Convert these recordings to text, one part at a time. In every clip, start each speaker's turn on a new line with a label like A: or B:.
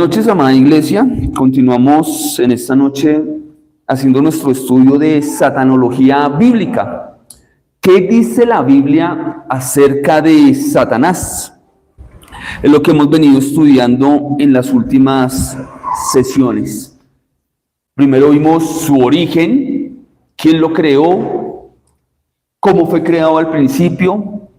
A: noches, amada iglesia. Continuamos en esta noche haciendo nuestro estudio de satanología bíblica. ¿Qué dice la Biblia acerca de Satanás? Es lo que hemos venido estudiando en las últimas sesiones. Primero vimos su origen, quién lo creó, cómo fue creado al principio.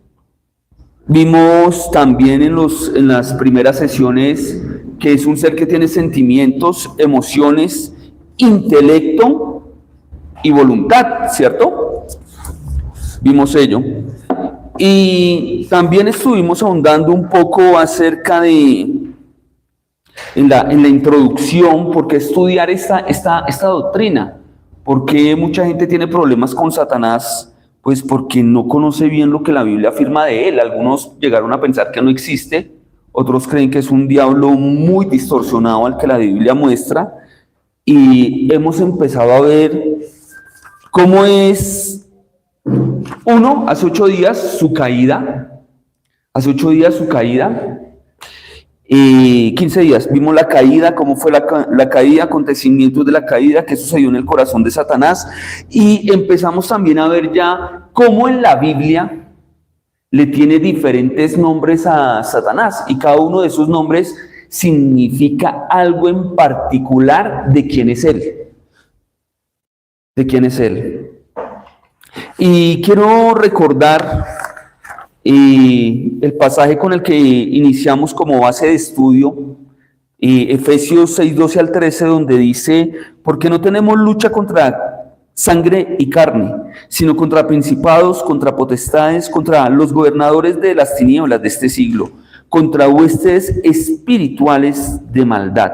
A: Vimos también en las primeras sesiones que es un ser que tiene sentimientos, emociones, intelecto y voluntad, ¿cierto? Vimos ello. Y también estuvimos ahondando un poco acerca en la introducción, por qué estudiar esta doctrina, por qué mucha gente tiene problemas con Satanás, pues porque no conoce bien lo que la Biblia afirma de él. Algunos llegaron a pensar que no existe, otros creen que es un diablo muy distorsionado al que la Biblia muestra, y hemos empezado a ver cómo es, hace 8 días su caída, 15 días, vimos la caída, cómo fue la caída, acontecimientos de la caída, qué sucedió en el corazón de Satanás, y empezamos también a ver ya cómo en la Biblia le tiene diferentes nombres a Satanás, y cada uno de esos nombres significa algo en particular de quién es él. Y quiero recordar el pasaje con el que iniciamos como base de estudio, Efesios 6, 12 al 13, donde dice: porque no tenemos lucha contra sangre y carne, sino contra principados, contra potestades, contra los gobernadores de las tinieblas de este siglo, contra huestes espirituales de maldad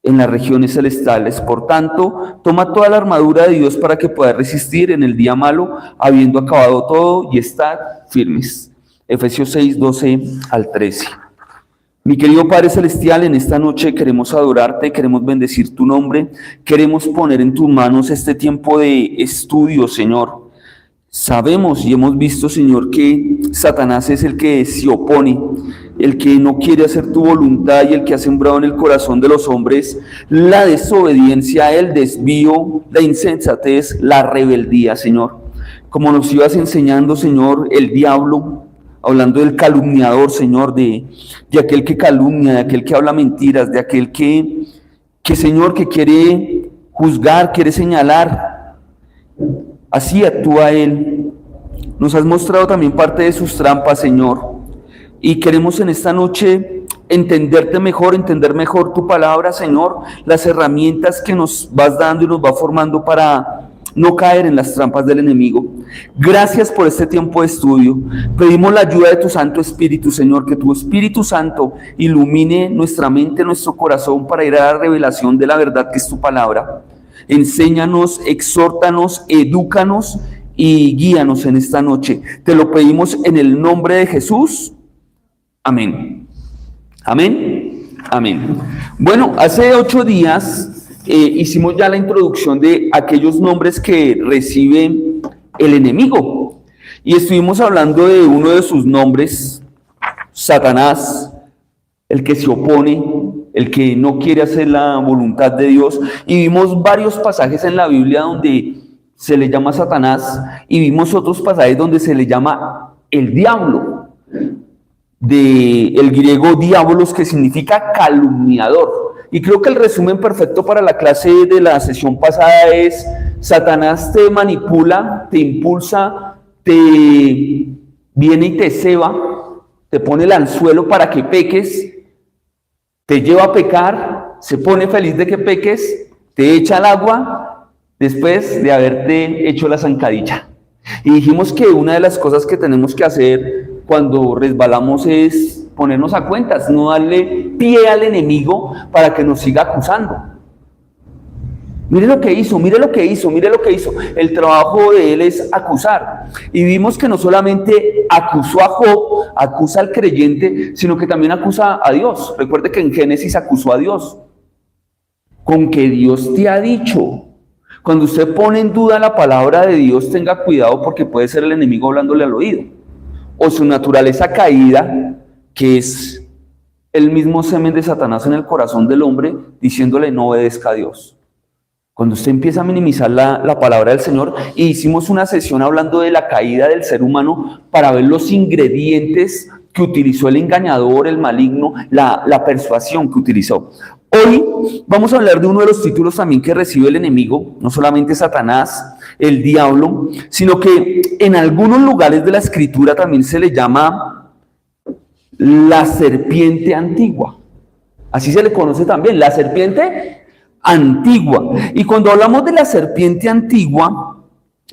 A: en las regiones celestiales. Por tanto, toma toda la armadura de Dios para que puedas resistir en el día malo, habiendo acabado todo, y estad firmes. Efesios 6, 12 al 13. Mi querido Padre Celestial, en esta noche queremos adorarte, queremos bendecir tu nombre, queremos poner en tus manos este tiempo de estudio, Señor. Sabemos y hemos visto, Señor, que Satanás es el que se opone, el que no quiere hacer tu voluntad, y el que ha sembrado en el corazón de los hombres la desobediencia, el desvío, la insensatez, la rebeldía, Señor. Como nos ibas enseñando, Señor, el diablo, hablando del calumniador, Señor, de aquel que calumnia, de aquel que habla mentiras, de aquel que Señor, que quiere juzgar, quiere señalar. Así actúa él. Nos has mostrado también parte de sus trampas, Señor. Y queremos en esta noche entender mejor tu palabra, Señor, las herramientas que nos vas dando y nos va formando para no caer en las trampas del enemigo. Gracias por este tiempo de estudio. Pedimos la ayuda de tu Santo Espíritu, Señor, que tu Espíritu Santo ilumine nuestra mente, nuestro corazón, para ir a la revelación de la verdad que es tu palabra. Enséñanos, exhórtanos, edúcanos y guíanos en esta noche. Te lo pedimos en el nombre de Jesús. Amén. Amén. Amén. Bueno, hace 8 días hicimos ya la introducción de aquellos nombres que recibe el enemigo, y estuvimos hablando de uno de sus nombres, Satanás, el que se opone, el que no quiere hacer la voluntad de Dios, y vimos varios pasajes en la Biblia donde se le llama Satanás, y vimos otros pasajes donde se le llama el diablo, del griego diabolos, que significa calumniador. Y creo que el resumen perfecto para la clase de la sesión pasada es: Satanás te manipula, te impulsa, te viene y te ceba, te pone el anzuelo para que peques, te lleva a pecar, se pone feliz de que peques, te echa al agua después de haberte hecho la zancadilla. Y dijimos que una de las cosas que tenemos que hacer cuando resbalamos es ponernos a cuentas, no darle pie al enemigo para que nos siga acusando. Mire lo que hizo. El trabajo de él es acusar. Y vimos que no solamente acusó a Job, acusa al creyente, sino que también acusa a Dios. Recuerde que en Génesis acusó a Dios. Con que Dios te ha dicho. Cuando usted pone en duda la palabra de Dios, tenga cuidado, porque puede ser el enemigo hablándole al oído. O su naturaleza caída, que es el mismo semen de Satanás en el corazón del hombre, diciéndole no obedezca a Dios. Cuando usted empieza a minimizar la palabra del Señor, y hicimos una sesión hablando de la caída del ser humano para ver los ingredientes que utilizó el engañador, el maligno, la persuasión que utilizó. Hoy vamos a hablar de uno de los títulos también que recibe el enemigo, no solamente Satanás, el diablo, sino que en algunos lugares de la Escritura también se le llama la serpiente antigua. Así se le conoce también, la serpiente antigua. Y cuando hablamos de la serpiente antigua,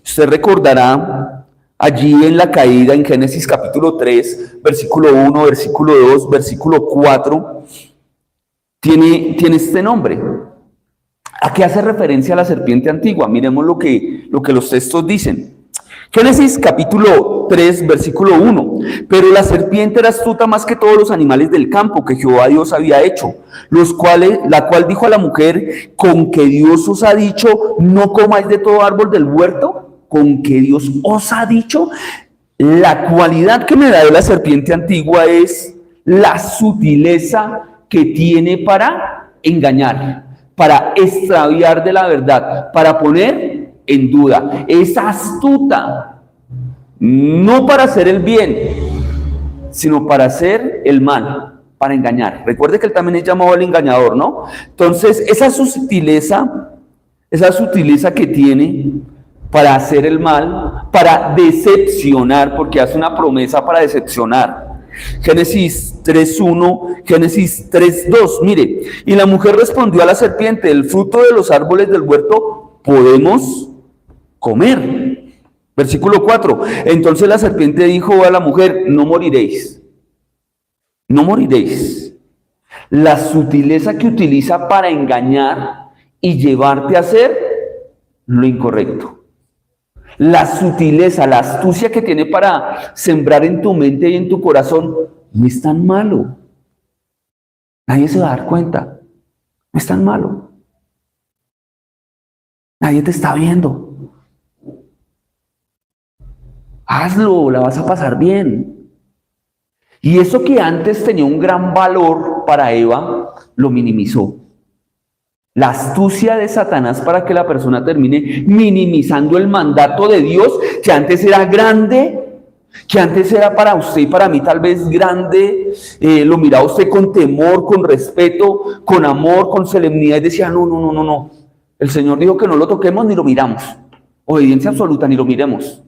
A: usted recordará allí en la caída en Génesis capítulo 3, versículo 1, versículo 2, versículo 4, tiene este nombre. ¿A qué hace referencia la serpiente antigua? Miremos lo que los textos dicen. Génesis capítulo 3, versículo 1. Pero la serpiente era astuta más que todos los animales del campo que Jehová Dios había hecho, la cual dijo a la mujer, ¿con que Dios os ha dicho, no comáis de todo árbol del huerto? ¿Con que Dios os ha dicho? La cualidad que me da de la serpiente antigua es la sutileza que tiene para engañar, para extraviar de la verdad, para poner en duda. Es astuta, no para hacer el bien, sino para hacer el mal, para engañar. Recuerde que él también es llamado el engañador, ¿no? Entonces, esa sutileza que tiene para hacer el mal, para decepcionar, porque hace una promesa para decepcionar. Génesis 3:1, Génesis 3:2, mire, y la mujer respondió a la serpiente, el fruto de los árboles del huerto podemos comer. Versículo 4, entonces la serpiente dijo a la mujer, no moriréis, no moriréis. La sutileza que utiliza para engañar y llevarte a hacer lo incorrecto. La sutileza, la astucia que tiene para sembrar en tu mente y en tu corazón, no es tan malo. Nadie se va a dar cuenta. No es tan malo. Nadie te está viendo. Hazlo, la vas a pasar bien. Y eso que antes tenía un gran valor para Eva, lo minimizó. La astucia de Satanás para que la persona termine minimizando el mandato de Dios, que antes era grande, que antes era para usted y para mí tal vez grande, lo miraba usted con temor, con respeto, con amor, con solemnidad, y decía, no, el Señor dijo que no lo toquemos ni lo miramos, obediencia absoluta, ni lo miremos.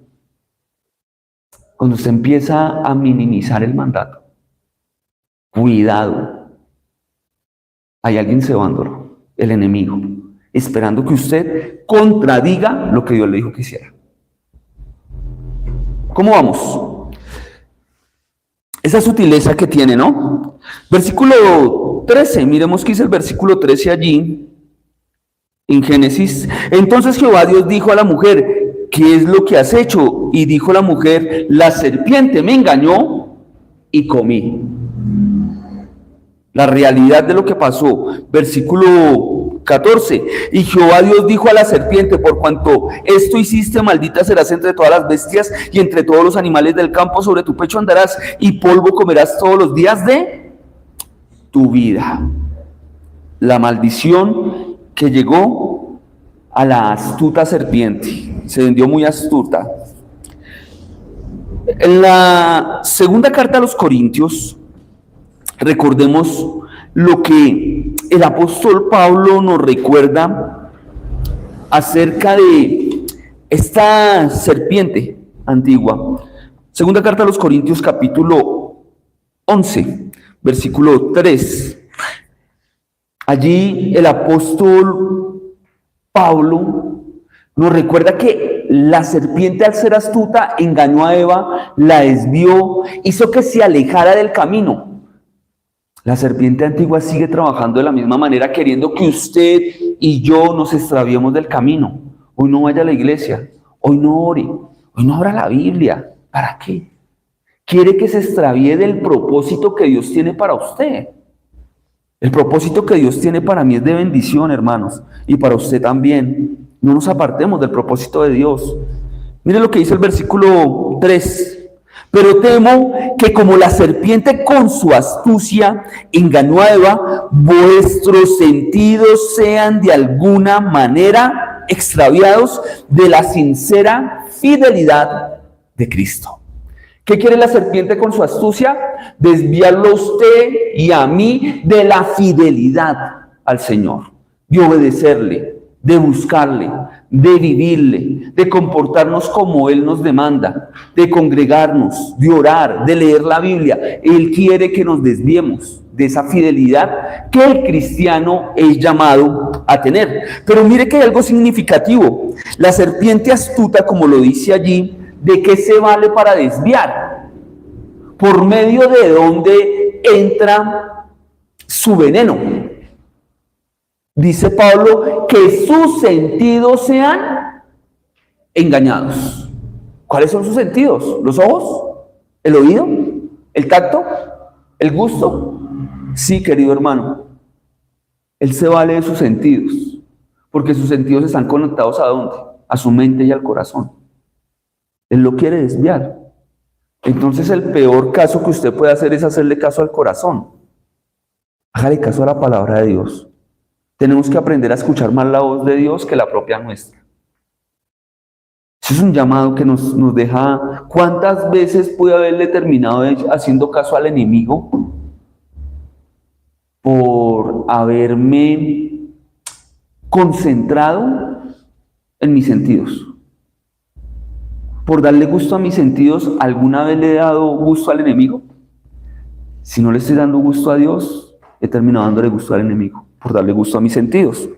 A: Cuando usted empieza a minimizar el mandato, cuidado, hay alguien cebándolo, el enemigo, esperando que usted contradiga lo que Dios le dijo que hiciera. ¿Cómo vamos? Esa sutileza que tiene, ¿no? Versículo 13, miremos qué dice el versículo 13 allí, en Génesis. Entonces Jehová Dios dijo a la mujer, ¿qué es lo que has hecho? Y dijo la mujer, la serpiente me engañó y comí. La realidad de lo que pasó, versículo 14, y Jehová Dios dijo a la serpiente, por cuanto esto hiciste, maldita serás entre todas las bestias y entre todos los animales del campo, sobre tu pecho andarás y polvo comerás todos los días de tu vida. La maldición que llegó a la astuta serpiente, se vendió muy astuta. En la segunda carta a los Corintios, recordemos lo que el apóstol Pablo nos recuerda acerca de esta serpiente antigua. Segunda carta a los Corintios, capítulo 11, versículo 3. Allí el apóstol Pablo nos recuerda que la serpiente, al ser astuta, engañó a Eva, la desvió, hizo que se alejara del camino. La serpiente antigua sigue trabajando de la misma manera, queriendo que usted y yo nos extraviemos del camino. Hoy no vaya a la iglesia, hoy no ore, hoy no abra la Biblia. ¿Para qué? Quiere que se extravíe del propósito que Dios tiene para usted. El propósito que Dios tiene para mí es de bendición, hermanos, y para usted también. No nos apartemos del propósito de Dios. Mire lo que dice el versículo 3. Pero temo que como la serpiente con su astucia engañó a Eva, vuestros sentidos sean de alguna manera extraviados de la sincera fidelidad de Cristo. ¿Qué quiere la serpiente con su astucia? Desviarlo a usted y a mí de la fidelidad al Señor, de obedecerle, de buscarle, de vivirle, de comportarnos como Él nos demanda, de congregarnos, de orar, de leer la Biblia. Él quiere que nos desviemos de esa fidelidad que el cristiano es llamado a tener. Pero mire que hay algo significativo. La serpiente astuta, como lo dice allí, ¿de qué se vale para desviar? ¿Por medio de dónde entra su veneno? Dice Pablo que sus sentidos sean engañados. ¿Cuáles son sus sentidos? ¿Los ojos? ¿El oído? ¿El tacto? ¿El gusto? Sí, querido hermano. Él se vale de sus sentidos, porque sus sentidos están conectados ¿a dónde? A su mente y al corazón. Él lo quiere desviar. Entonces el peor caso que usted puede hacer es hacerle caso al corazón. Hágale caso a la palabra de Dios. Tenemos que aprender a escuchar más la voz de Dios que la propia nuestra. Eso es un llamado que nos deja. ¿Cuántas veces pude haberle terminado haciendo caso al enemigo por haberme concentrado en mis sentidos? Por darle gusto a mis sentidos, ¿alguna vez le he dado gusto al enemigo? Si no le estoy dando gusto a Dios, he terminado dándole gusto al enemigo, por darle gusto a mis sentidos.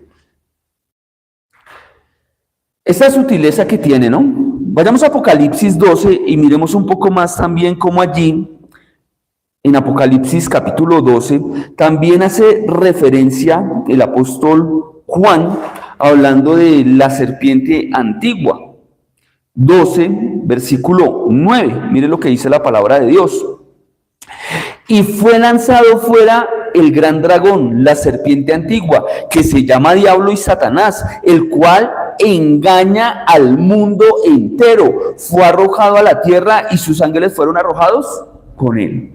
A: Esa sutileza que tiene, ¿no? Vayamos a Apocalipsis 12 y miremos un poco más también cómo allí, en Apocalipsis capítulo 12, también hace referencia el apóstol Juan, hablando de la serpiente antigua. 12, versículo 9, mire lo que dice la palabra de Dios. Y fue lanzado fuera el gran dragón, la serpiente antigua, que se llama Diablo y Satanás, el cual engaña al mundo entero. Fue arrojado a la tierra y sus ángeles fueron arrojados con él.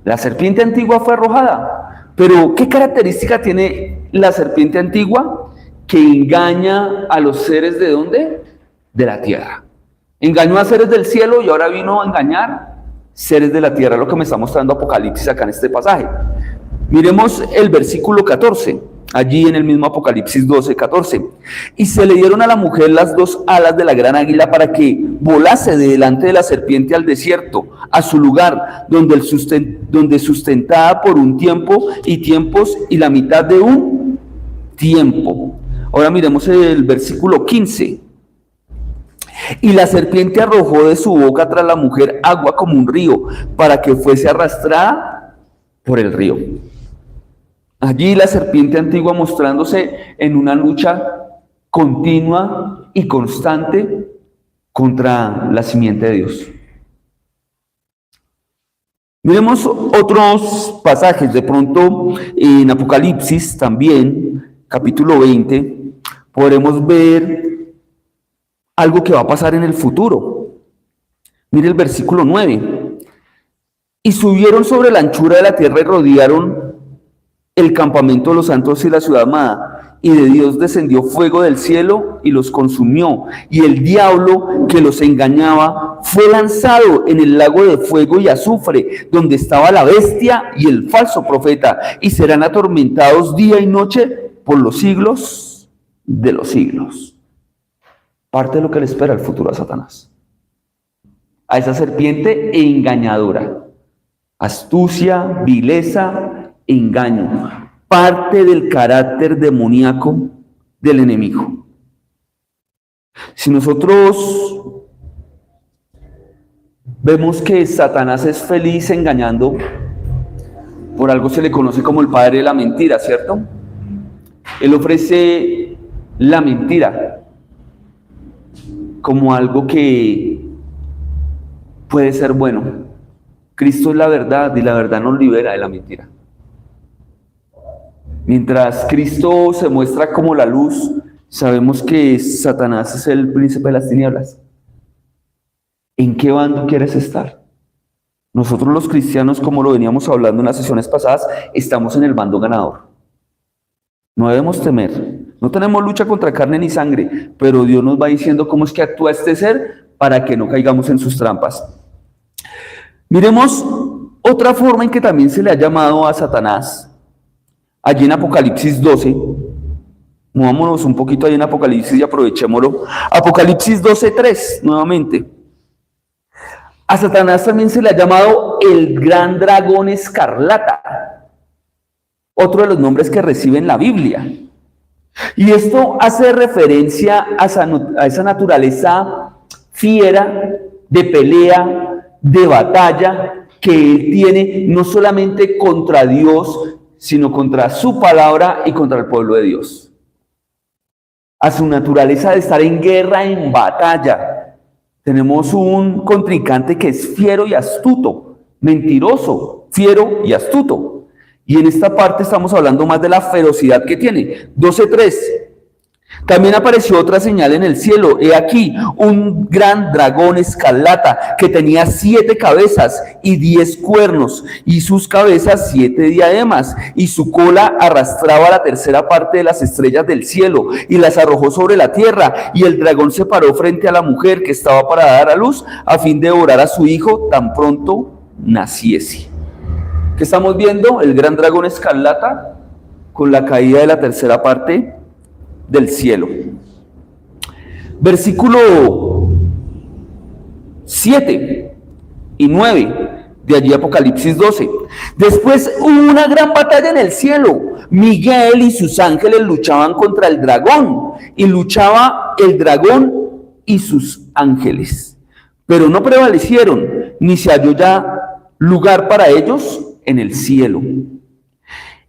A: La serpiente antigua fue arrojada. Pero ¿qué característica tiene la serpiente antigua? Que engaña a los seres ¿de dónde? De la tierra. Engañó a seres del cielo y ahora vino a engañar seres de la tierra, lo que me está mostrando Apocalipsis acá en este pasaje. Miremos el versículo 14, allí en el mismo Apocalipsis 12, 14. Y se le dieron a la mujer las dos alas de la gran águila para que volase de delante de la serpiente al desierto, a su lugar, donde sustentada por un tiempo y tiempos y la mitad de un tiempo. Ahora miremos el versículo 15. Y la serpiente arrojó de su boca tras la mujer agua como un río, para que fuese arrastrada por el río. Allí la serpiente antigua mostrándose en una lucha continua y constante contra la simiente de Dios. Miremos otros pasajes, de pronto en Apocalipsis también, capítulo 20, podremos ver algo que va a pasar en el futuro. Mire el versículo 9. Y subieron sobre la anchura de la tierra y rodearon el campamento de los santos y la ciudad amada. Y de Dios descendió fuego del cielo y los consumió. Y el diablo que los engañaba fue lanzado en el lago de fuego y azufre, donde estaba la bestia y el falso profeta. Y serán atormentados día y noche por los siglos de los siglos. Parte de lo que le espera el futuro a Satanás. A esa serpiente engañadora. Astucia, vileza, engaño. Parte del carácter demoníaco del enemigo. Si nosotros vemos que Satanás es feliz engañando, por algo se le conoce como el padre de la mentira, ¿cierto? Él ofrece la mentira como algo que puede ser bueno. Cristo es la verdad y la verdad nos libera de la mentira. Mientras Cristo se muestra como la luz, sabemos que Satanás es el príncipe de las tinieblas. ¿En qué bando quieres estar? Nosotros los cristianos, como lo veníamos hablando en las sesiones pasadas, estamos en el bando ganador. No debemos temer. No tenemos lucha contra carne ni sangre, pero Dios nos va diciendo cómo es que actúa este ser para que no caigamos en sus trampas. Miremos otra forma en que también se le ha llamado a Satanás. Allí en Apocalipsis 12, movámonos un poquito ahí en Apocalipsis y aprovechémoslo. Apocalipsis 12:3, nuevamente. A Satanás también se le ha llamado el gran dragón escarlata, otro de los nombres que recibe en la Biblia. Y esto hace referencia a esa naturaleza fiera, de pelea, de batalla, que él tiene no solamente contra Dios, sino contra su palabra y contra el pueblo de Dios. A su naturaleza de estar en guerra, en batalla. Tenemos un contrincante que es fiero y astuto, mentiroso, fiero y astuto. Y en esta parte estamos hablando más de la ferocidad que tiene. 12:3. También apareció otra señal en el cielo. He aquí un gran dragón escarlata que tenía 7 cabezas y 10 cuernos, y sus cabezas 7 diademas, y su cola arrastraba la tercera parte de las estrellas del cielo y las arrojó sobre la tierra. Y el dragón se paró frente a la mujer que estaba para dar a luz, a fin de devorar a su hijo tan pronto naciese. ¿Qué estamos viendo? El gran dragón escarlata con la caída de la tercera parte del cielo. Versículo 7 y 9 de allí Apocalipsis 12. Después hubo una gran batalla en el cielo. Miguel y sus ángeles luchaban contra el dragón, y luchaba el dragón y sus ángeles, pero no prevalecieron, ni se halló ya lugar para ellos en el cielo.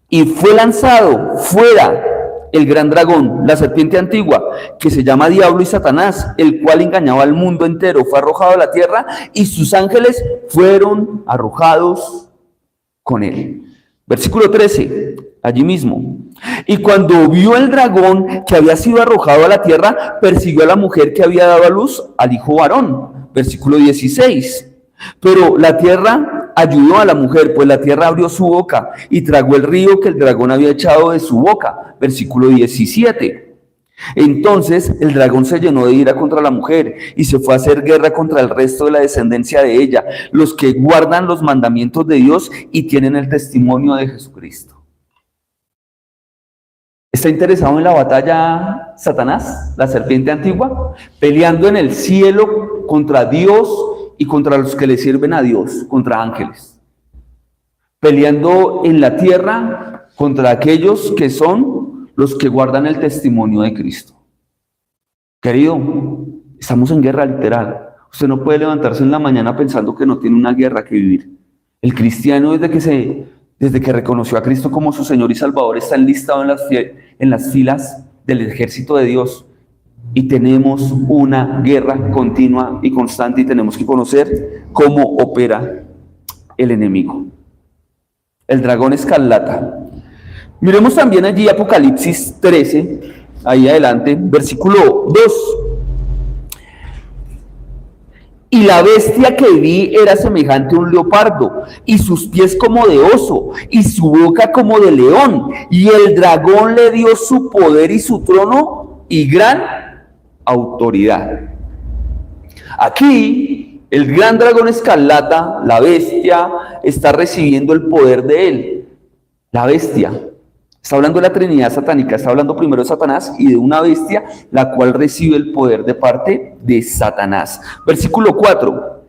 A: Y fue lanzado fuera el gran dragón, la serpiente antigua, que se llama Diablo y Satanás, el cual engañaba al mundo entero. Fue arrojado a la tierra, y sus ángeles fueron arrojados con él. Versículo 13, allí mismo. Y cuando vio el dragón que había sido arrojado a la tierra, persiguió a la mujer que había dado a luz al hijo varón. Versículo 16. Pero la tierra ayudó a la mujer, pues la tierra abrió su boca y tragó el río que el dragón había echado de su boca. Versículo 17. Entonces el dragón se llenó de ira contra la mujer y se fue a hacer guerra contra el resto de la descendencia de ella, los que guardan los mandamientos de Dios y tienen el testimonio de Jesucristo. ¿Está interesado en la batalla Satanás, la serpiente antigua? Peleando en el cielo contra Dios y contra los que le sirven a Dios, contra ángeles. Peleando en la tierra contra aquellos que son los que guardan el testimonio de Cristo. Querido, estamos en guerra literal. Usted no puede levantarse en la mañana pensando que no tiene una guerra que vivir. El cristiano, desde que reconoció a Cristo como su Señor y Salvador, está enlistado en las filas del ejército de Dios. Y tenemos una guerra continua y constante, y tenemos que conocer cómo opera el enemigo. El dragón escarlata. Miremos también allí Apocalipsis 13, ahí adelante, versículo 2. Y la bestia que vi era semejante a un leopardo, y sus pies como de oso, y su boca como de león. Y el dragón le dio su poder y su trono y gran autoridad. Aquí, el gran dragón escarlata, la bestia, está recibiendo el poder de él. La bestia. Está hablando de la Trinidad satánica, está hablando primero de Satanás y de una bestia, la cual recibe el poder de parte de Satanás. Versículo 4.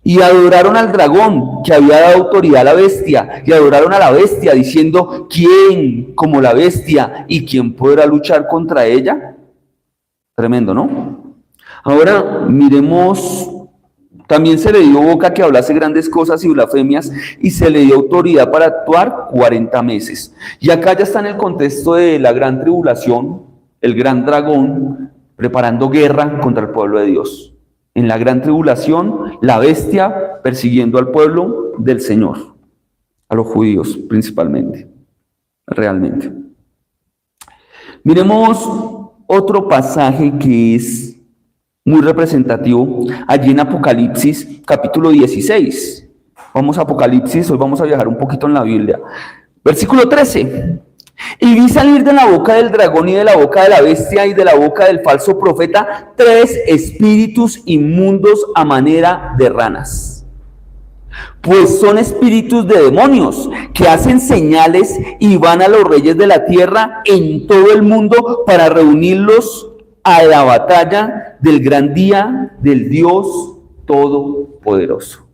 A: Y adoraron al dragón que había dado autoridad a la bestia, y adoraron a la bestia diciendo: ¿quién como la bestia y quién podrá luchar contra ella? Tremendo, ¿no? Ahora miremos, también se le dio boca que hablase grandes cosas y blasfemias, y se le dio autoridad para actuar 40 meses. Y acá ya está en el contexto de la gran tribulación, el gran dragón preparando guerra contra el pueblo de Dios. En la gran tribulación, la bestia persiguiendo al pueblo del Señor, a los judíos principalmente, realmente. Miremos otro pasaje que es muy representativo allí en Apocalipsis capítulo 16. Vamos a Apocalipsis, hoy vamos a viajar un poquito en la Biblia. Versículo 13. Y vi salir de la boca del dragón y de la boca de la bestia y de la boca del falso profeta 3 espíritus inmundos a manera de ranas. Pues son espíritus de demonios que hacen señales y van a los reyes de la tierra en todo el mundo para reunirlos a la batalla del gran día del Dios Todopoderoso.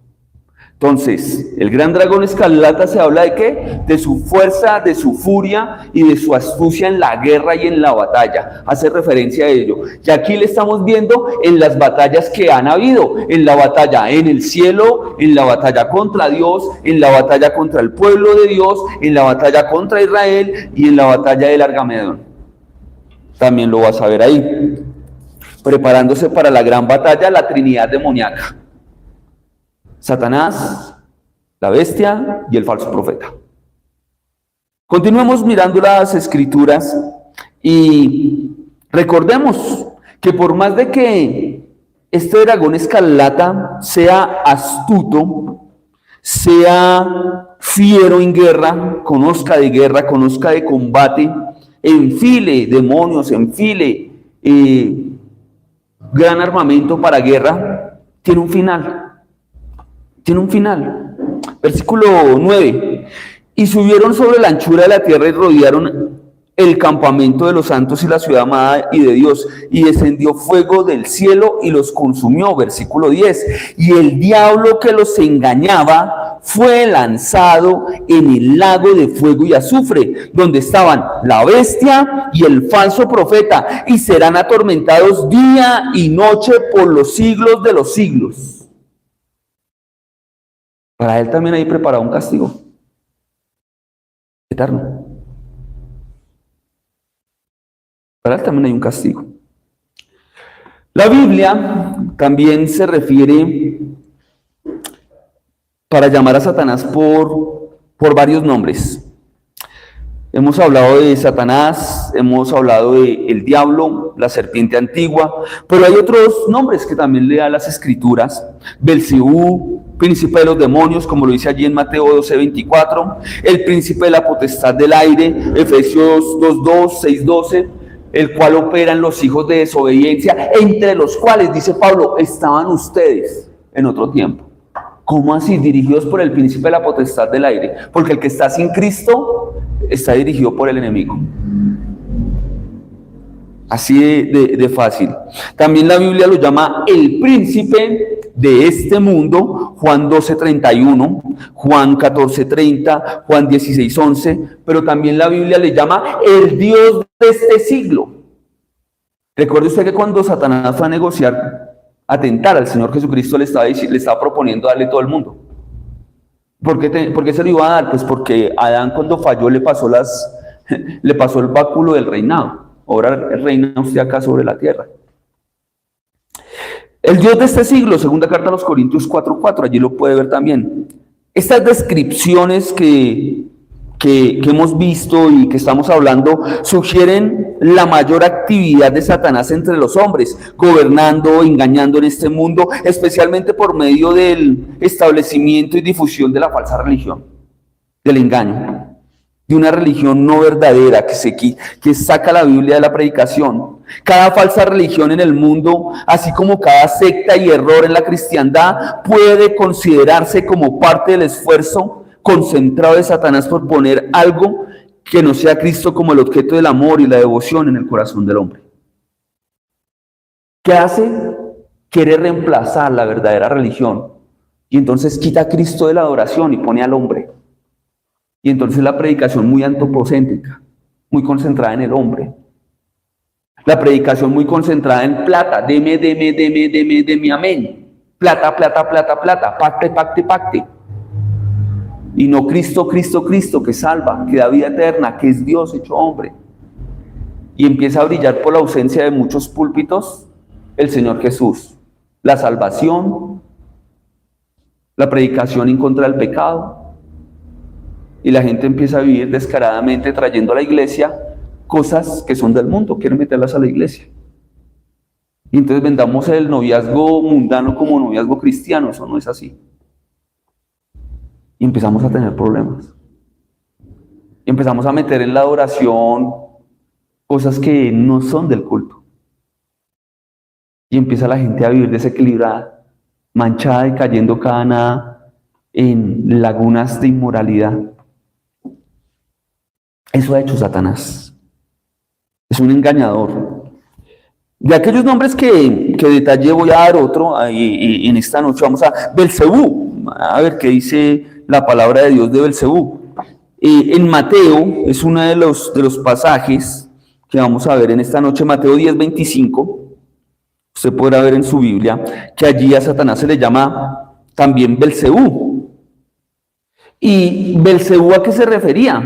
A: Entonces, el gran dragón escarlata se habla de ¿qué? De su fuerza, de su furia y de su astucia en la guerra y en la batalla. Hace referencia a ello. Y aquí le estamos viendo en las batallas que han habido. En la batalla en el cielo, en la batalla contra Dios, en la batalla contra el pueblo de Dios, en la batalla contra Israel y en la batalla del Armagedón. También lo vas a ver ahí. Preparándose para la gran batalla, la Trinidad demoníaca. Satanás, la bestia y el falso profeta. Continuemos mirando las escrituras y recordemos que por más de que este dragón escarlata sea astuto, sea fiero en guerra, conozca de combate, enfile demonios, enfile gran armamento para guerra, tiene un final. Tiene un final. Versículo 9. Y subieron sobre la anchura de la tierra y rodearon el campamento de los santos y la ciudad amada y de Dios. Y descendió fuego del cielo y los consumió. Versículo 10. Y el diablo que los engañaba fue lanzado en el lago de fuego y azufre, donde estaban la bestia y el falso profeta, y serán atormentados día y noche por los siglos de los siglos. Para él también hay preparado un castigo eterno. Para él también hay un castigo. La Biblia también se refiere para llamar a Satanás por varios nombres. Hemos hablado de Satanás, hemos hablado de el diablo, la serpiente antigua, pero hay otros nombres que también le da las escrituras. Belcebú, príncipe de los demonios, como lo dice allí en Mateo 12:24, el príncipe de la potestad del aire, Efesios 2:2, 6:12, el cual opera en los hijos de desobediencia, entre los cuales, dice Pablo, estaban ustedes en otro tiempo. ¿Cómo así? Dirigidos por el príncipe de la potestad del aire, porque el que está sin Cristo está dirigido por el enemigo. Así de fácil. También la Biblia lo llama el príncipe de este mundo, Juan 12:31, Juan 14:30, Juan 16:11, pero también la Biblia le llama el Dios de este siglo. Recuerde usted que cuando Satanás fue a negociar, a tentar al Señor Jesucristo, le estaba proponiendo darle todo el mundo. ¿Por qué se lo iba a dar? Pues porque Adán, cuando falló, le pasó el báculo del reinado. Ahora reina usted acá sobre la tierra. El Dios de este siglo, segunda carta a los Corintios 4:4, allí lo puede ver también. Estas descripciones que hemos visto y que estamos hablando sugieren la mayor actividad de Satanás entre los hombres, gobernando, engañando en este mundo, especialmente por medio del establecimiento y difusión de la falsa religión, del engaño, de una religión no verdadera que saca la Biblia de la predicación. Cada falsa religión en el mundo, así como cada secta y error en la cristiandad, puede considerarse como parte del esfuerzo concentrado de Satanás por poner algo que no sea Cristo como el objeto del amor y la devoción en el corazón del hombre. ¿Qué hace? Quiere reemplazar la verdadera religión y entonces quita a Cristo de la adoración y pone al hombre. Y entonces la predicación muy antropocéntrica, muy concentrada en el hombre. La predicación muy concentrada en plata, deme, amén. Plata, pacte. Y no Cristo, que salva, que da vida eterna, que es Dios hecho hombre. Y empieza a brillar por la ausencia de muchos púlpitos el Señor Jesús. La salvación, la predicación en contra del pecado. Y la gente empieza a vivir descaradamente trayendo a la iglesia cosas que son del mundo, quieren meterlas a la iglesia. Y entonces vendamos el noviazgo mundano como noviazgo cristiano. Eso no es así. Y empezamos a tener problemas. Y empezamos a meter en la adoración cosas que no son del culto. Y empieza la gente a vivir desequilibrada, manchada y cayendo cada nada en lagunas de inmoralidad. Eso ha hecho Satanás. Es un engañador. De aquellos nombres que detallé, voy a dar otro, y en esta noche vamos a Belcebú, a ver qué dice la palabra de Dios de Belcebú. En Mateo, es uno de los pasajes que vamos a ver en esta noche, Mateo 10:25, usted podrá ver en su Biblia, que allí a Satanás se le llama también Belcebú. ¿Y Belcebú a qué se refería?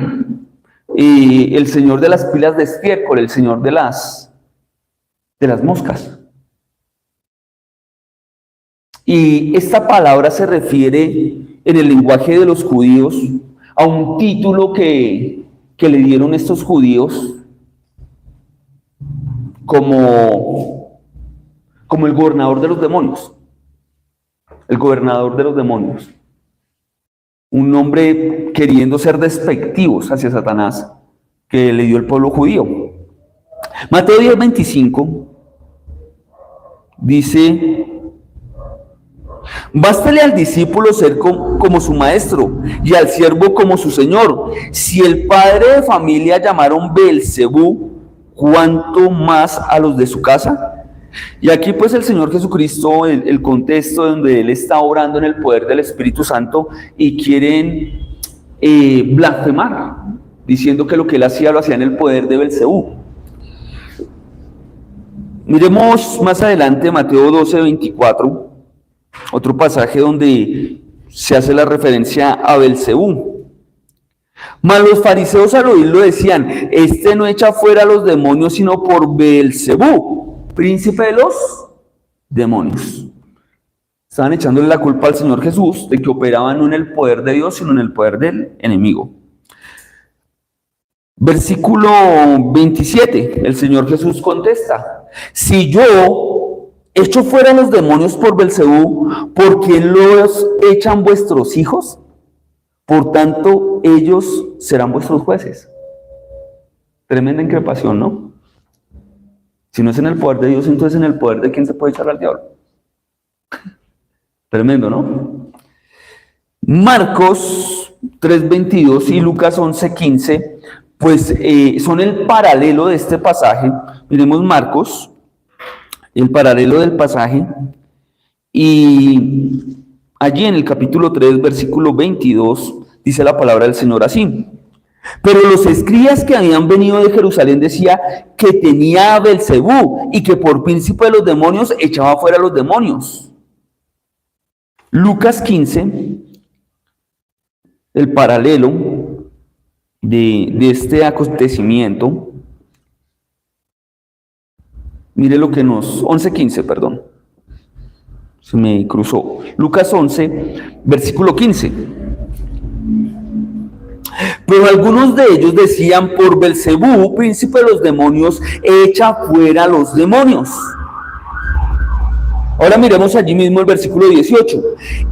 A: El señor de las pilas de estiércol, el señor de las moscas. Y esta palabra se refiere en el lenguaje de los judíos a un título que le dieron estos judíos como el gobernador de los demonios. El gobernador de los demonios. Un nombre queriendo ser despectivos hacia Satanás que le dio el pueblo judío. Mateo 10:25 dice: bástale al discípulo ser como su maestro y al siervo como su señor. Si el padre de familia llamaron Belcebú, ¿cuánto más a los de su casa? Y aquí pues el Señor Jesucristo, el contexto donde Él está obrando en el poder del Espíritu Santo y quieren blasfemar, diciendo que lo que Él hacía lo hacía en el poder de Belcebú. Miremos más adelante Mateo 12:24, otro pasaje donde se hace la referencia a Belcebú. Mas los fariseos al oírlo decían: este no echa fuera a los demonios sino por Belcebú, príncipe de los demonios. Estaban echándole la culpa al Señor Jesús de que operaba no en el poder de Dios sino en el poder del enemigo. Versículo 27, el Señor Jesús contesta: si yo echo fuera a los demonios por Belcebú, ¿por quién los echan vuestros hijos? Por tanto, ellos serán vuestros jueces. Tremenda increpación, ¿no? Si no es en el poder de Dios, entonces en el poder de quién se puede echar al diablo. Tremendo, ¿no? Marcos 3:22 y Lucas 11:15, pues son el paralelo de este pasaje. Miremos Marcos, el paralelo del pasaje, y allí en el capítulo 3, versículo 22, dice la palabra del Señor así: pero los escribas que habían venido de Jerusalén decía que tenía a Belcebú y que por príncipe de los demonios echaba fuera a los demonios. Lucas 15, el paralelo de este acontecimiento. Mire lo que 11:15, perdón. Se me cruzó. Lucas 11, versículo 15. Pero algunos de ellos decían: por Belcebú, príncipe de los demonios, echa fuera a los demonios. Ahora miremos allí mismo el versículo 18.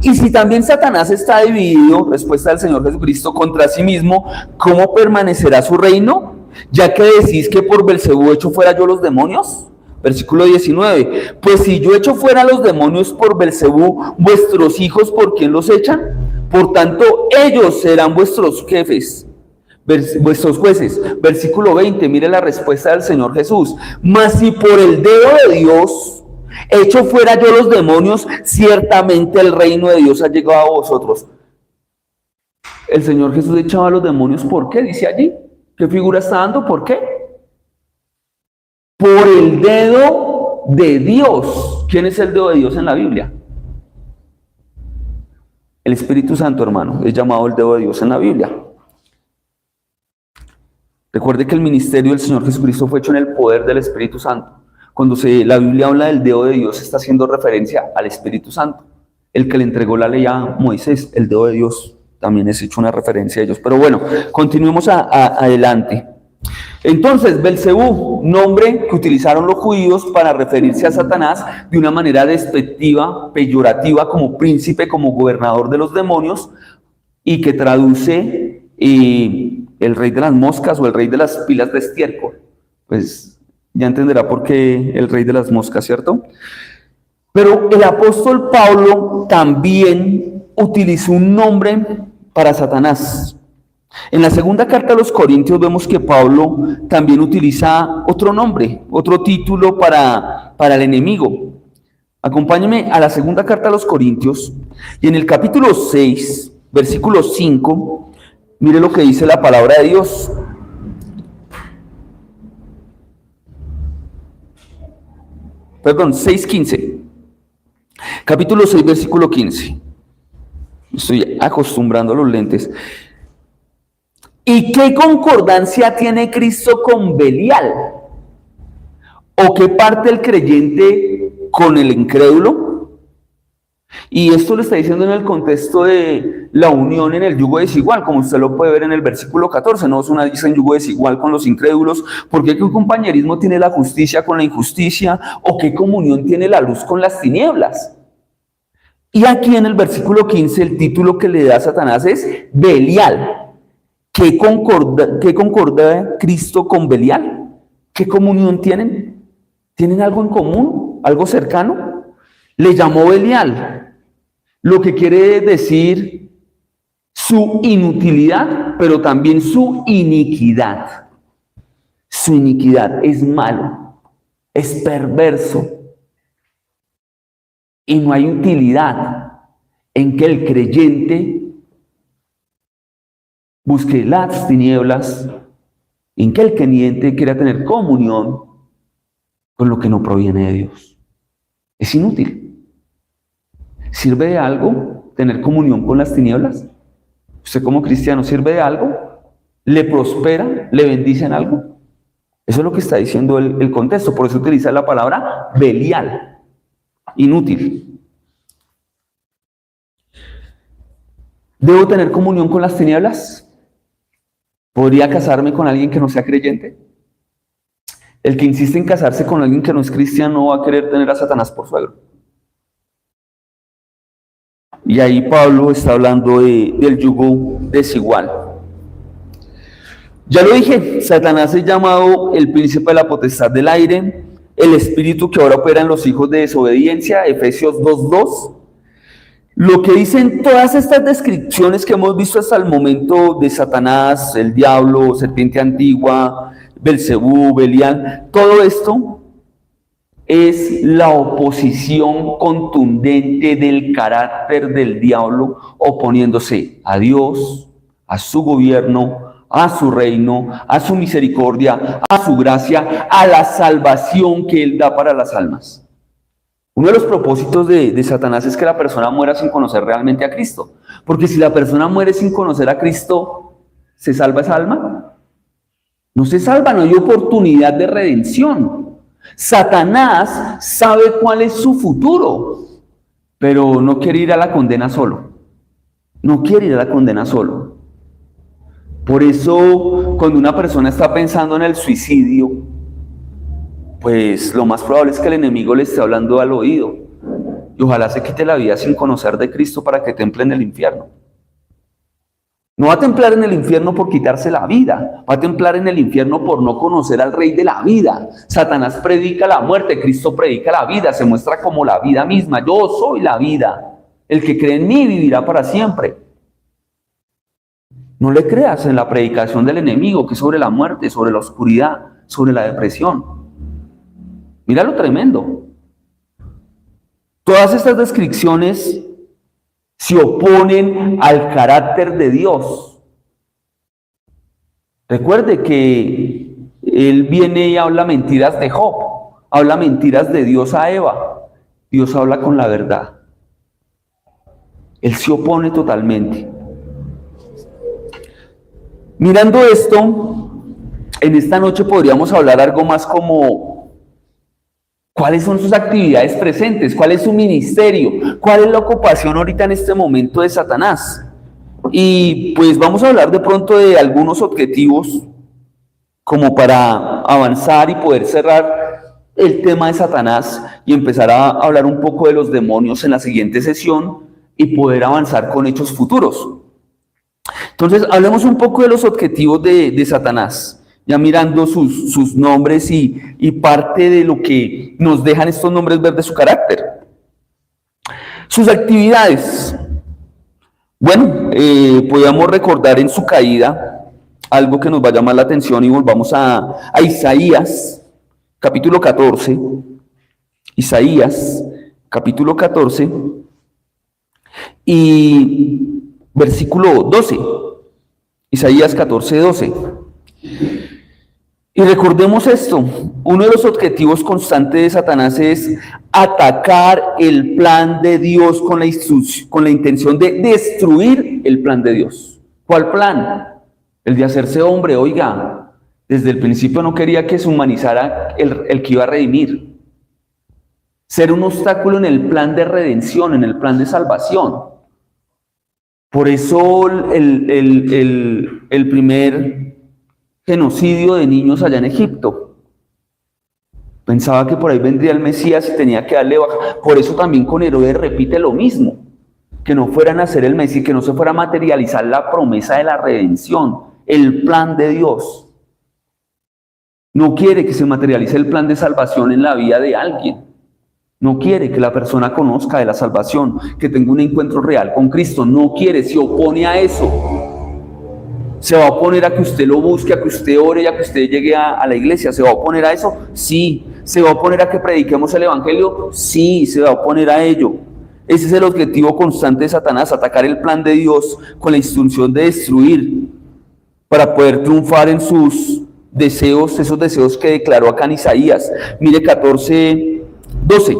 A: Y si también Satanás está dividido, respuesta del Señor Jesucristo, contra sí mismo, ¿cómo permanecerá su reino? Ya que decís que por Belcebú echo fuera yo los demonios. Versículo 19. Pues si yo echo fuera los demonios por Belcebú, vuestros hijos, ¿por quién los echan? Por tanto, ellos serán vuestros jefes, vuestros jueces. Versículo 20, mire la respuesta del Señor Jesús: mas si por el dedo de Dios echo fuera yo los demonios, ciertamente el reino de Dios ha llegado a vosotros. El Señor Jesús echaba a los demonios, ¿por qué? Dice allí. ¿Qué figura está dando? ¿Por qué? Por el dedo de Dios. ¿Quién es el dedo de Dios en la Biblia? El Espíritu Santo, hermano, es llamado el dedo de Dios en la Biblia. Recuerde que el ministerio del Señor Jesucristo fue hecho en el poder del Espíritu Santo. Cuando la Biblia habla del dedo de Dios, está haciendo referencia al Espíritu Santo. El que le entregó la ley a Moisés, el dedo de Dios, también es hecho una referencia a ellos. Pero bueno, continuemos adelante. Entonces, Belcebú, nombre que utilizaron los judíos para referirse a Satanás de una manera despectiva, peyorativa, como príncipe, como gobernador de los demonios, y que traduce el rey de las moscas o el rey de las pilas de estiércol. Pues ya entenderá por qué el rey de las moscas, ¿cierto? Pero el apóstol Pablo también utilizó un nombre para Satanás. En la segunda carta a los Corintios vemos que Pablo también utiliza otro nombre, otro título para el enemigo. Acompáñenme a la segunda carta a los Corintios y en el capítulo 6, versículo 5, mire lo que dice la palabra de Dios. Perdón, 6:15. Capítulo 6, versículo 15. Estoy acostumbrando a los lentes. ¿Y qué concordancia tiene Cristo con Belial? ¿O qué parte el creyente con el incrédulo? Y esto lo está diciendo en el contexto de la unión en el yugo desigual, como usted lo puede ver en el versículo 14. No es una dice en yugo desigual con los incrédulos, porque ¿qué compañerismo tiene la justicia con la injusticia? ¿O qué comunión tiene la luz con las tinieblas? Y aquí en el versículo 15 el título que le da a Satanás es Belial. ¿Qué concorda Cristo con Belial? ¿Qué comunión tienen? ¿Tienen algo en común? ¿Algo cercano? Le llamó Belial, lo que quiere decir su inutilidad, pero también su iniquidad. Su iniquidad es malo, es perverso. Y no hay utilidad en que el creyente busque las tinieblas, en que el creyente quiera tener comunión con lo que no proviene de Dios. Es inútil. ¿Sirve de algo tener comunión con las tinieblas? ¿Usted como cristiano sirve de algo? ¿Le prospera? ¿Le bendice en algo? Eso es lo que está diciendo el contexto. Por eso utiliza la palabra Belial. Inútil. ¿Debo tener comunión con las tinieblas? ¿Podría casarme con alguien que no sea creyente? El que insiste en casarse con alguien que no es cristiano va a querer tener a Satanás por suegro. Y ahí Pablo está hablando del yugo desigual. Ya lo dije, Satanás es llamado el príncipe de la potestad del aire, el espíritu que ahora opera en los hijos de desobediencia, Efesios 2:2. Lo que dicen todas estas descripciones que hemos visto hasta el momento de Satanás, el diablo, serpiente antigua, Belcebú, Belial, todo esto es la oposición contundente del carácter del diablo, oponiéndose a Dios, a su gobierno, a su reino, a su misericordia, a su gracia, a la salvación que Él da para las almas. Uno de los propósitos de Satanás es que la persona muera sin conocer realmente a Cristo. Porque si la persona muere sin conocer a Cristo, ¿se salva esa alma? No se salva, no hay oportunidad de redención. Satanás sabe cuál es su futuro, pero no quiere ir a la condena solo. No quiere ir a la condena solo. Por eso, cuando una persona está pensando en el suicidio, pues lo más probable es que el enemigo le esté hablando al oído. Y ojalá se quite la vida sin conocer de Cristo para que temple en el infierno. No va a templar en el infierno por quitarse la vida, va a templar en el infierno por no conocer al Rey de la vida. Satanás predica la muerte, Cristo predica la vida, se muestra como la vida misma. Yo soy la vida, el que cree en mí vivirá para siempre. No le creas en la predicación del enemigo, que es sobre la muerte, sobre la oscuridad, sobre la depresión. Mira lo tremendo. Todas estas descripciones se oponen al carácter de Dios. Recuerde que Él viene y habla mentiras de Job, habla mentiras de Dios a Eva. Dios habla con la verdad. Él se opone totalmente. Mirando esto, en esta noche podríamos hablar algo más como ¿cuáles son sus actividades presentes? ¿Cuál es su ministerio? ¿Cuál es la ocupación ahorita en este momento de Satanás? Y pues vamos a hablar de pronto de algunos objetivos como para avanzar y poder cerrar el tema de Satanás y empezar a hablar un poco de los demonios en la siguiente sesión y poder avanzar con hechos futuros. Entonces, hablemos un poco de los objetivos de Satanás, ya mirando sus nombres y parte de lo que nos dejan estos nombres ver de su carácter. Sus actividades. Bueno, podríamos recordar en su caída algo que nos va a llamar la atención y volvamos a Isaías, capítulo 14. Isaías, capítulo 14 y versículo 12. Isaías 14, 12. Y recordemos esto, uno de los objetivos constantes de Satanás es atacar el plan de Dios con la intención de destruir el plan de Dios. ¿Cuál plan? El de hacerse hombre. Oiga, desde el principio no quería que se humanizara el que iba a redimir. Ser un obstáculo en el plan de redención, en el plan de salvación. Por eso el primer genocidio de niños allá en Egipto. Pensaba que por ahí vendría el Mesías y tenía que darle baja. Por eso también con Herodes repite lo mismo. Que no fuera a nacer el Mesías, que no se fuera a materializar la promesa de la redención, el plan de Dios. No quiere que se materialice el plan de salvación en la vida de alguien. No quiere que la persona conozca de la salvación, que tenga un encuentro real con Cristo. No quiere, se opone a eso. ¿Se va a oponer a que usted lo busque, a que usted ore y a que usted llegue a la iglesia? ¿Se va a oponer a eso? Sí. ¿Se va a oponer a que prediquemos el evangelio? Sí, se va a oponer a ello. Ese es el objetivo constante de Satanás, atacar el plan de Dios con la instrucción de destruir para poder triunfar en sus deseos, esos deseos que declaró acá en Isaías. Mire 14, 12.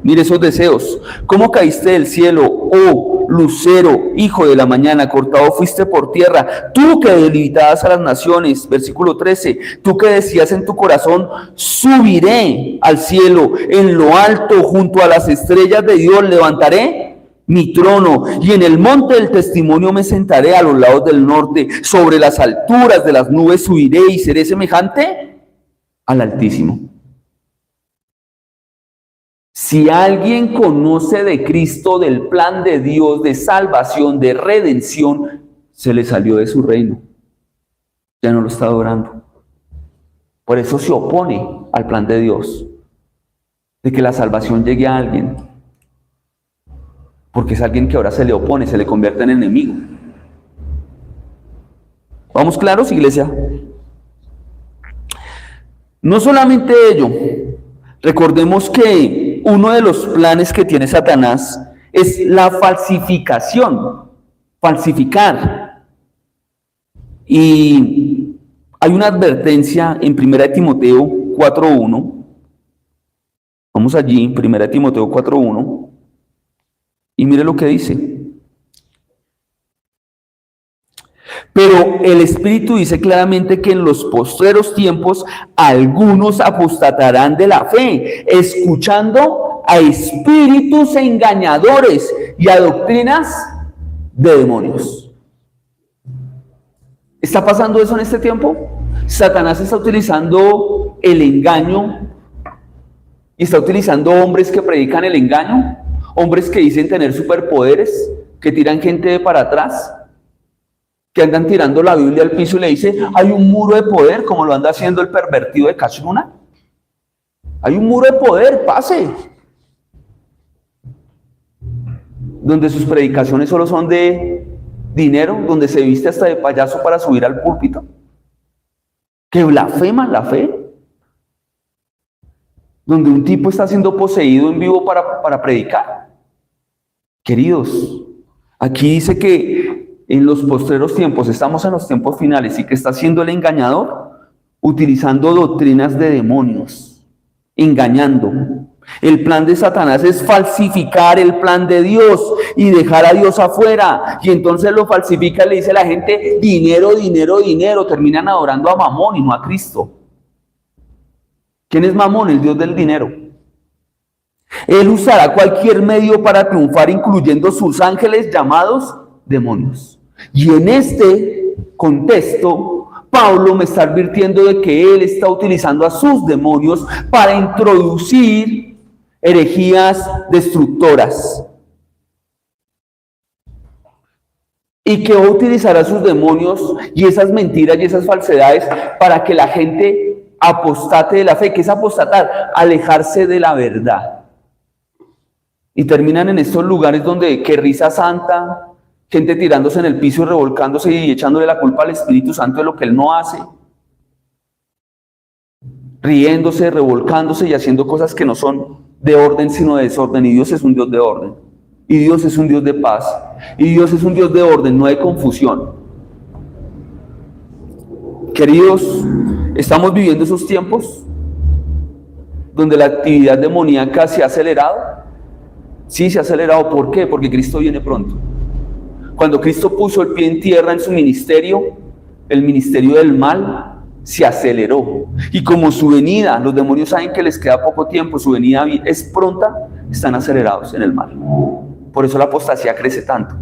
A: Mire esos deseos. ¿Cómo caíste del cielo, oh lucero, hijo de la mañana? Cortado fuiste por tierra. Tú que debilitabas a las naciones. Versículo 13. Tú que decías en tu corazón, subiré al cielo, en lo alto, junto a las estrellas de Dios, levantaré mi trono, y en el monte del testimonio me sentaré a los lados del norte. Sobre las alturas de las nubes subiré y seré semejante al Altísimo. Si alguien conoce de Cristo, del plan de Dios, de salvación, de redención, se le salió de su reino. Ya no lo está adorando. Por eso se opone al plan de Dios, de que la salvación llegue a alguien. Porque es alguien que ahora se le opone, se le convierte en enemigo. ¿Vamos claros, iglesia? No solamente ello, recordemos que uno de los planes que tiene Satanás es la falsificación, falsificar. Y hay una advertencia en 1 Timoteo 4:1. Vamos allí, 1 Timoteo 4:1. Y mire lo que dice. Pero el Espíritu dice claramente que en los postreros tiempos algunos apostatarán de la fe, escuchando a espíritus engañadores y a doctrinas de demonios. ¿Está pasando eso en este tiempo? Satanás está utilizando el engaño y está utilizando hombres que predican el engaño, hombres que dicen tener superpoderes, que tiran gente para atrás, que andan tirando la Biblia al piso y le dice, hay un muro de poder, como lo anda haciendo el pervertido de Cash Luna. Hay un muro de poder, pase. Donde sus predicaciones solo son de dinero, donde se viste hasta de payaso para subir al púlpito. Que blasfeman la fe. Donde un tipo está siendo poseído en vivo para predicar. Queridos, aquí dice que en los postreros tiempos, estamos en los tiempos finales, y que está siendo el engañador utilizando doctrinas de demonios, engañando. El plan de Satanás es falsificar el plan de Dios y dejar a Dios afuera, y entonces lo falsifica y le dice a la gente, dinero, dinero, dinero. Terminan adorando a Mamón y no a Cristo. ¿Quién es Mamón? El Dios del dinero. Él usará cualquier medio para triunfar, incluyendo sus ángeles llamados demonios. Y en este contexto, Pablo me está advirtiendo de que él está utilizando a sus demonios para introducir herejías destructoras. Y que va a utilizar a sus demonios y esas mentiras y esas falsedades para que la gente apostate de la fe. ¿Qué es apostatar? Alejarse de la verdad. Y terminan en estos lugares donde, qué risa santa, gente tirándose en el piso y revolcándose y echándole la culpa al Espíritu Santo de lo que él no hace. Riéndose, revolcándose y haciendo cosas que no son de orden sino de desorden. Y Dios es un Dios de orden. Y Dios es un Dios de paz. Y Dios es un Dios de orden, no de confusión. Queridos, estamos viviendo esos tiempos donde la actividad demoníaca se ha acelerado. Sí, se ha acelerado. ¿Por qué? Porque Cristo viene pronto. Cuando Cristo puso el pie en tierra en su ministerio, el ministerio del mal se aceleró. Y como su venida, los demonios saben que les queda poco tiempo, su venida es pronta, están acelerados en el mal. Por eso la apostasía crece tanto.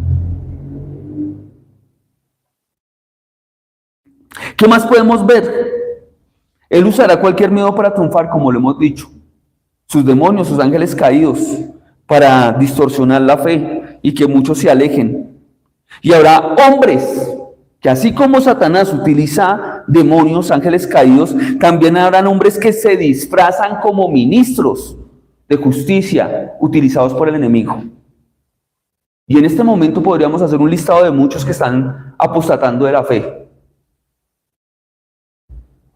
A: ¿Qué más podemos ver? Él usará cualquier miedo para triunfar, como lo hemos dicho. Sus demonios, sus ángeles caídos, para distorsionar la fe y que muchos se alejen. Y habrá hombres que, así como Satanás utiliza demonios, ángeles caídos, también habrán hombres que se disfrazan como ministros de justicia utilizados por el enemigo. Y en este momento podríamos hacer un listado de muchos que están apostatando de la fe.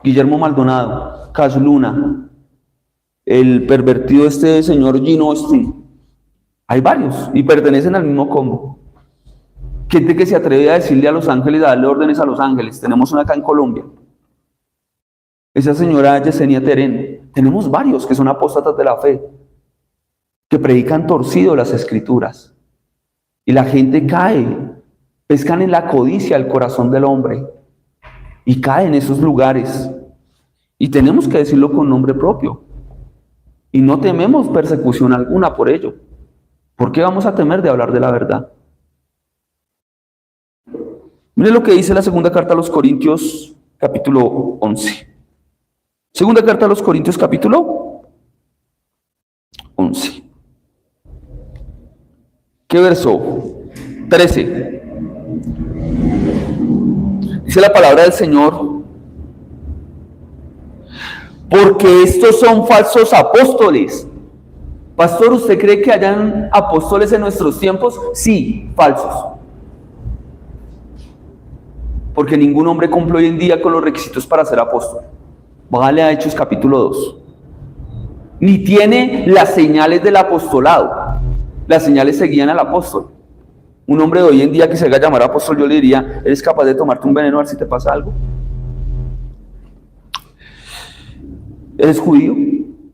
A: Guillermo Maldonado, Cash Luna, el pervertido señor Gino Austin. Hay varios y pertenecen al mismo combo. Gente que se atreve a decirle a los ángeles, a darle órdenes a los ángeles. Tenemos una acá en Colombia. Esa señora Yesenia Terén. Tenemos varios que son apóstatas de la fe, que predican torcido las escrituras. Y la gente cae, pescan en la codicia el corazón del hombre y cae en esos lugares. Y tenemos que decirlo con nombre propio. Y no tememos persecución alguna por ello. ¿Por qué vamos a temer de hablar de la verdad? Miren lo que dice la segunda carta a los Corintios, capítulo 11. Segunda carta a los Corintios, capítulo 11. ¿Qué verso? 13. Dice la palabra del Señor: porque estos son falsos apóstoles. Pastor, ¿usted cree que hayan apóstoles en nuestros tiempos? Sí, falsos. Porque ningún hombre cumple hoy en día con los requisitos para ser apóstol. Bájale a Hechos capítulo 2. Ni tiene las señales del apostolado. Las señales seguían al apóstol. Un hombre de hoy en día que se haga llamar apóstol, yo le diría: ¿eres capaz de tomarte un veneno a ver si te pasa algo? ¿Eres judío?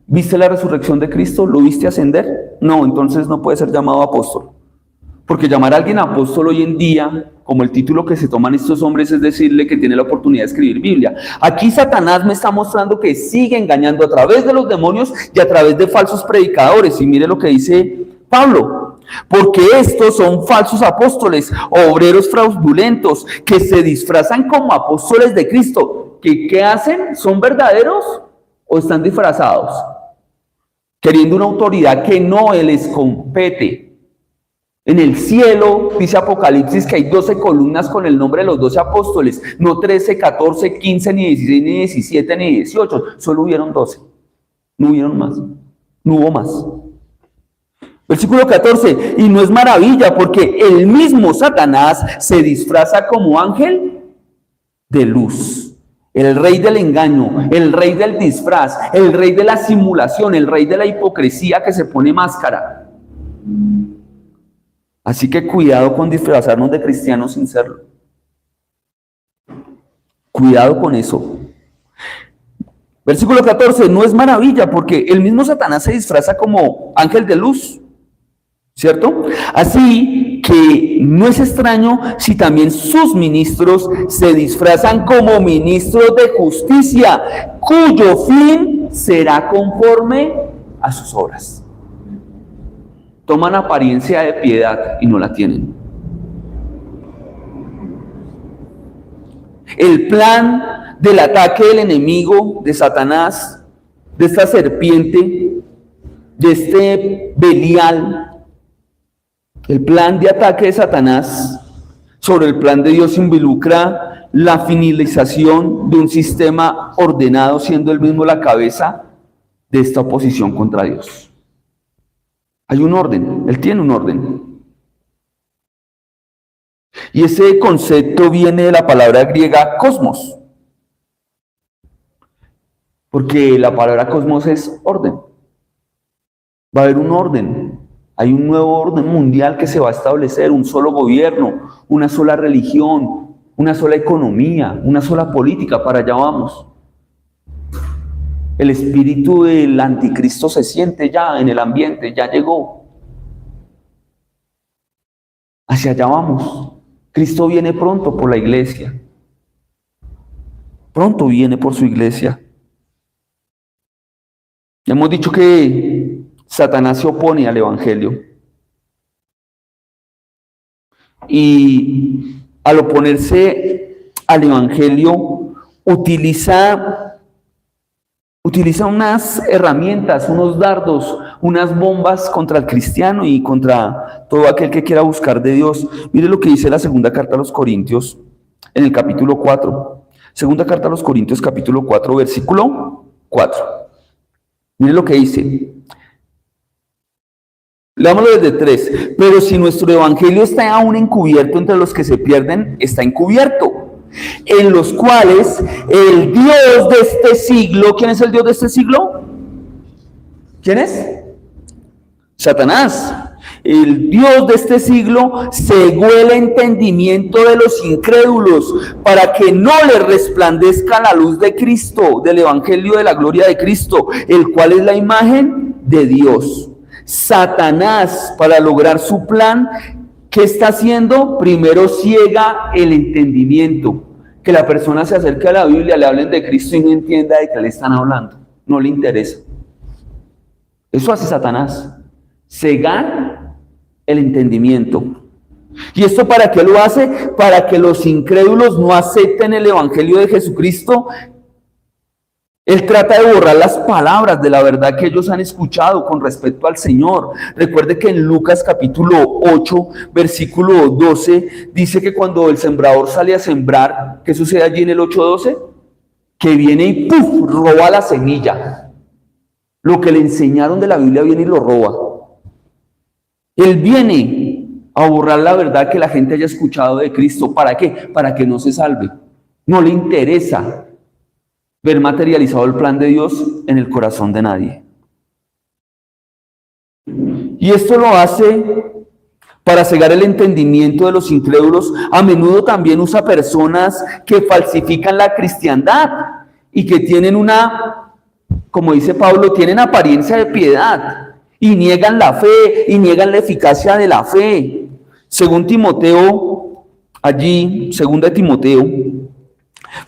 A: ¿Viste la resurrección de Cristo? ¿Lo viste ascender? No, entonces no puede ser llamado apóstol. Porque llamar a alguien apóstol hoy en día, como el título que se toman estos hombres, es decirle que tiene la oportunidad de escribir Biblia. Aquí Satanás me está mostrando que sigue engañando a través de los demonios y a través de falsos predicadores. Y mire lo que dice Pablo: porque estos son falsos apóstoles, obreros fraudulentos, que se disfrazan como apóstoles de Cristo. ¿Qué hacen? ¿Son verdaderos o están disfrazados? Queriendo una autoridad que no les compete. En el cielo, dice Apocalipsis, que hay 12 columnas con el nombre de los 12 apóstoles, no 13, 14, 15, ni 16, ni 17, ni 18, solo hubieron 12, no hubieron más, no hubo más. Versículo 14, y no es maravilla, porque el mismo Satanás se disfraza como ángel de luz. El rey del engaño, el rey del disfraz, el rey de la simulación, el rey de la hipocresía que se pone máscara. Así que cuidado con disfrazarnos de cristianos sin serlo. Cuidado con eso. Versículo 14, no es maravilla, porque el mismo Satanás se disfraza como ángel de luz, ¿cierto? Así que no es extraño si también sus ministros se disfrazan como ministros de justicia, cuyo fin será conforme a sus obras. Toman apariencia de piedad y no la tienen. El plan del ataque del enemigo, de Satanás, de esta serpiente, de este Belial. El plan de ataque de Satanás sobre el plan de Dios involucra la finalización de un sistema ordenado, siendo él mismo la cabeza de esta oposición contra Dios. Hay un orden, él tiene un orden. Y ese concepto viene de la palabra griega cosmos, porque la palabra cosmos es orden. Va a haber un orden, hay un nuevo orden mundial que se va a establecer, un solo gobierno, una sola religión, una sola economía, una sola política, para allá vamos. El espíritu del anticristo se siente ya en el ambiente, ya llegó. Hacia allá vamos. Cristo viene pronto por la iglesia. Pronto viene por su iglesia. Ya hemos dicho que Satanás se opone al evangelio. Y al oponerse al evangelio, utiliza unas herramientas, unos dardos, unas bombas contra el cristiano y contra todo aquel que quiera buscar de Dios. Mire lo que dice la segunda carta a los Corintios en el capítulo 4. Segunda carta a los Corintios, capítulo 4, versículo 4. Mire lo que dice. Leámoslo desde 3. Pero si nuestro evangelio está aún encubierto entre los que se pierden, está encubierto, en los cuales el Dios de este siglo, ¿quién es el Dios de este siglo? ¿Quién es? Satanás. El Dios de este siglo cegó el entendimiento de los incrédulos para que no les resplandezca la luz de Cristo, del evangelio de la gloria de Cristo, el cual es la imagen de Dios. Satanás, para lograr su plan, ¿qué está haciendo? Primero ciega el entendimiento, que la persona se acerque a la Biblia, le hablen de Cristo y no entienda de qué le están hablando, no le interesa. Eso hace Satanás, cegar el entendimiento. ¿Y esto para qué lo hace? Para que los incrédulos no acepten el evangelio de Jesucristo. Él trata de borrar las palabras de la verdad que ellos han escuchado con respecto al Señor. Recuerde que en Lucas capítulo 8, versículo 12, dice que cuando el sembrador sale a sembrar, ¿qué sucede allí en el 8:12? Que viene y ¡puf!, roba la semilla. Lo que le enseñaron de la Biblia viene y lo roba. Él viene a borrar la verdad que la gente haya escuchado de Cristo. ¿Para qué? Para que no se salve. No le interesa ver materializado el plan de Dios en el corazón de nadie. Y esto lo hace para cegar el entendimiento de los incrédulos. A menudo también usa personas que falsifican la cristiandad y que tienen como dice Pablo, tienen apariencia de piedad y niegan la fe y niegan la eficacia de la fe. Según Timoteo, segunda de Timoteo,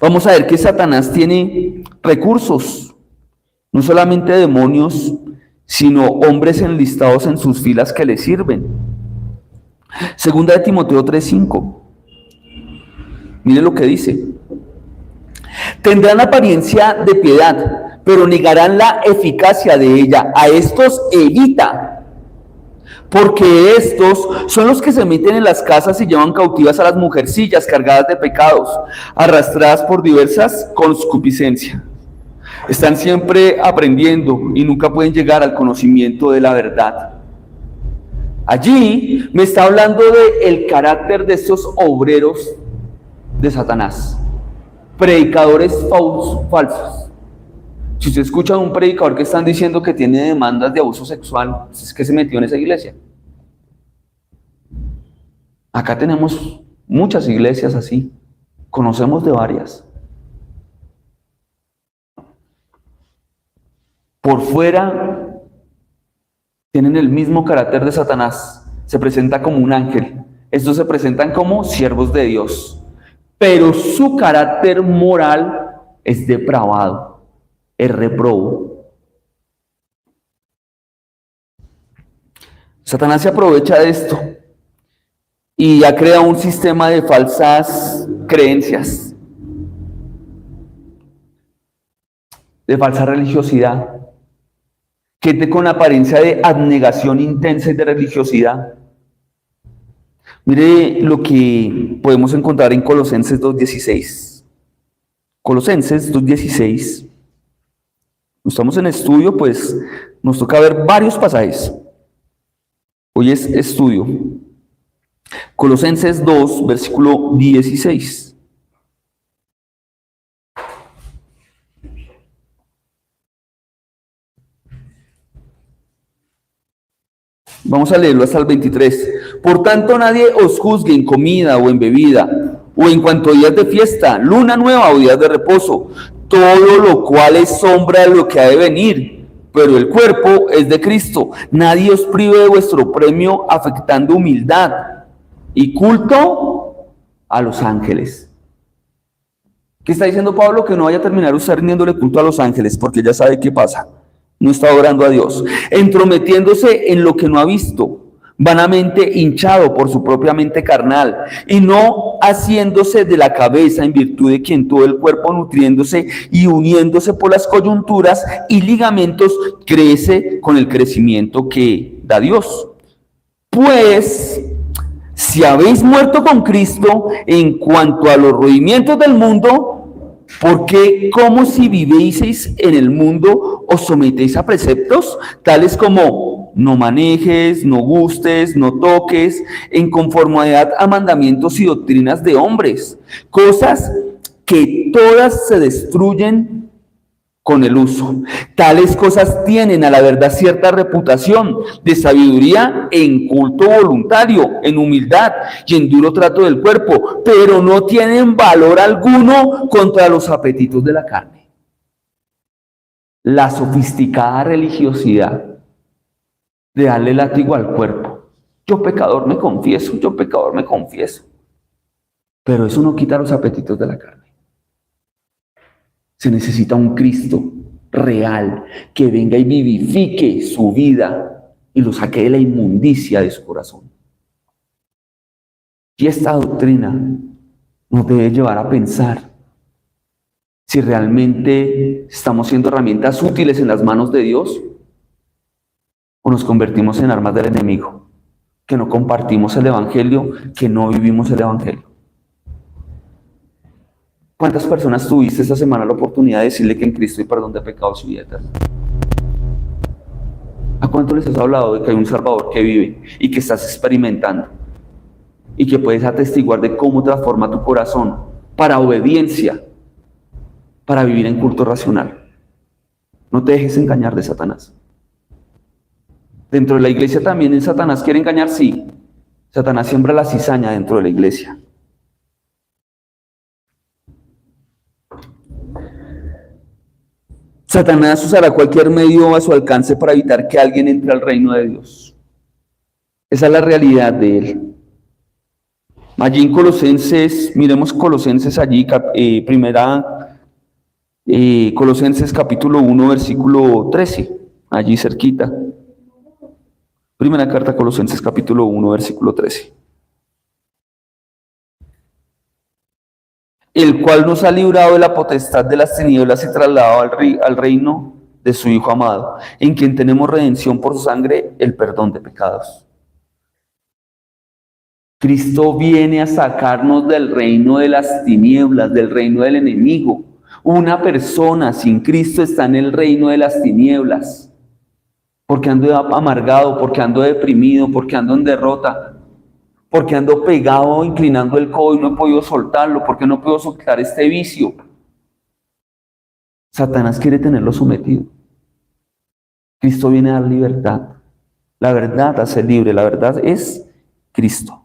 A: vamos a ver que Satanás tiene recursos, no solamente demonios, sino hombres enlistados en sus filas que le sirven. Segunda de Timoteo 3:5. Mire lo que dice. Tendrán apariencia de piedad, pero negarán la eficacia de ella. A estos evita, porque estos son los que se meten en las casas y llevan cautivas a las mujercillas cargadas de pecados, arrastradas por diversas concupiscencias. Están siempre aprendiendo y nunca pueden llegar al conocimiento de la verdad. Allí me está hablando del carácter de estos obreros de Satanás, predicadores falsos. Si usted escucha a un predicador que están diciendo que tiene demandas de abuso sexual, es que se metió en esa iglesia. Acá tenemos muchas iglesias así, conocemos de varias. Por fuera tienen el mismo carácter de Satanás, se presenta como un ángel. Estos se presentan como siervos de Dios, pero su carácter moral es depravado, es reprobo. Satanás se aprovecha de esto y ha creado un sistema de falsas creencias. de falsa religiosidad, gente con apariencia de abnegación intensa y de religiosidad. Mire lo que podemos encontrar en Colosenses 2:16. Colosenses 2:16. Estamos en estudio, pues nos toca ver varios pasajes. Hoy es estudio. Colosenses 2, versículo 16. Vamos a leerlo hasta el 23. Por tanto, nadie os juzgue en comida o en bebida, o en cuanto a días de fiesta, luna nueva o días de reposo, todo lo cual es sombra de lo que ha de venir, pero el cuerpo es de Cristo. Nadie os prive de vuestro premio, afectando humildad y culto a los ángeles. ¿Qué está diciendo Pablo? Que no vaya a terminar usted rindiéndole culto a los ángeles, porque ya sabe qué pasa. No está orando a Dios, entrometiéndose en lo que no ha visto, vanamente hinchado por su propia mente carnal, y no haciéndose de la cabeza en virtud de quien todo el cuerpo, nutriéndose y uniéndose por las coyunturas y ligamentos, crece con el crecimiento que da Dios. Pues, si habéis muerto con Cristo en cuanto a los rudimentos del mundo, porque como si vivieseis en el mundo, os sometéis a preceptos tales como no manejes, no gustes, no toques, en conformidad a mandamientos y doctrinas de hombres, cosas que todas se destruyen con el uso. Tales cosas tienen a la verdad cierta reputación de sabiduría en culto voluntario, en humildad y en duro trato del cuerpo, pero no tienen valor alguno contra los apetitos de la carne. La sofisticada religiosidad de darle látigo al cuerpo. Yo pecador me confieso, yo pecador me confieso. Pero eso no quita los apetitos de la carne. Se necesita un Cristo real que venga y vivifique su vida y lo saque de la inmundicia de su corazón. Y esta doctrina nos debe llevar a pensar si realmente estamos siendo herramientas útiles en las manos de Dios o nos convertimos en armas del enemigo, que no compartimos el evangelio, que no vivimos el evangelio. ¿Cuántas personas tuviste esta semana la oportunidad de decirle que en Cristo hay perdón de pecados y vida eterna? ¿A cuánto les has hablado de que hay un Salvador que vive y que estás experimentando? Y que puedes atestiguar de cómo transforma tu corazón para obediencia, para vivir en culto racional. No te dejes engañar de Satanás. Dentro de la iglesia también Satanás quiere engañar, sí. Satanás siembra la cizaña dentro de la iglesia. Satanás usará cualquier medio a su alcance para evitar que alguien entre al reino de Dios. Esa es la realidad de él. Allí en Colosenses, miremos Colosenses allí, Colosenses capítulo 1, versículo 13, allí cerquita. Primera carta a Colosenses capítulo 1, versículo 13. El cual nos ha librado de la potestad de las tinieblas y trasladado al reino de su Hijo amado, en quien tenemos redención por su sangre, el perdón de pecados. Cristo viene a sacarnos del reino de las tinieblas, del reino del enemigo. Una persona sin Cristo está en el reino de las tinieblas, porque ando amargado, porque ando deprimido, porque ando en derrota, porque ando pegado, inclinando el codo y no he podido soltarlo, porque no puedo soltar este vicio. Satanás quiere tenerlo sometido. Cristo viene a dar libertad. La verdad hace libre, la verdad es Cristo.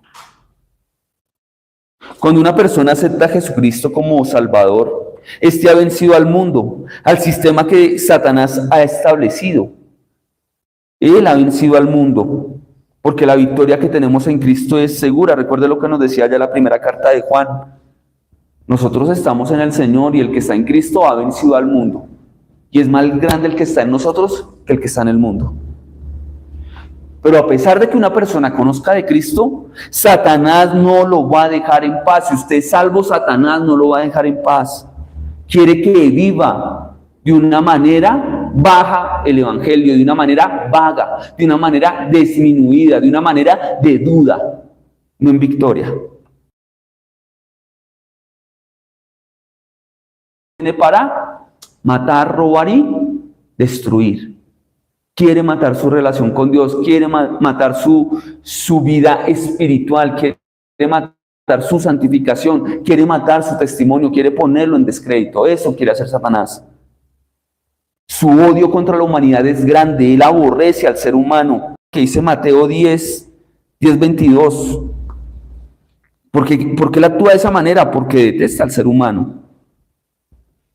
A: Cuando una persona acepta a Jesucristo como Salvador, este ha vencido al mundo, al sistema que Satanás ha establecido. Él ha vencido al mundo, porque la victoria que tenemos en Cristo es segura. Recuerde lo que nos decía ya la primera carta de Juan. Nosotros estamos en el Señor y el que está en Cristo ha vencido al mundo. Y es más grande el que está en nosotros que el que está en el mundo. Pero a pesar de que una persona conozca de Cristo, Satanás no lo va a dejar en paz. Si usted es salvo, Satanás no lo va a dejar en paz. Quiere que viva de una manera baja el evangelio, de una manera vaga, de una manera disminuida, de una manera de duda, no en victoria. Viene para matar, robar y destruir. Quiere matar su relación con Dios, quiere matar su vida espiritual, quiere matar su santificación, quiere matar su testimonio, quiere ponerlo en descrédito. Eso quiere hacer Satanás. Su odio contra la humanidad es grande, él aborrece al ser humano, que dice Mateo 10:22. ¿Por qué él actúa de esa manera? Porque detesta al ser humano.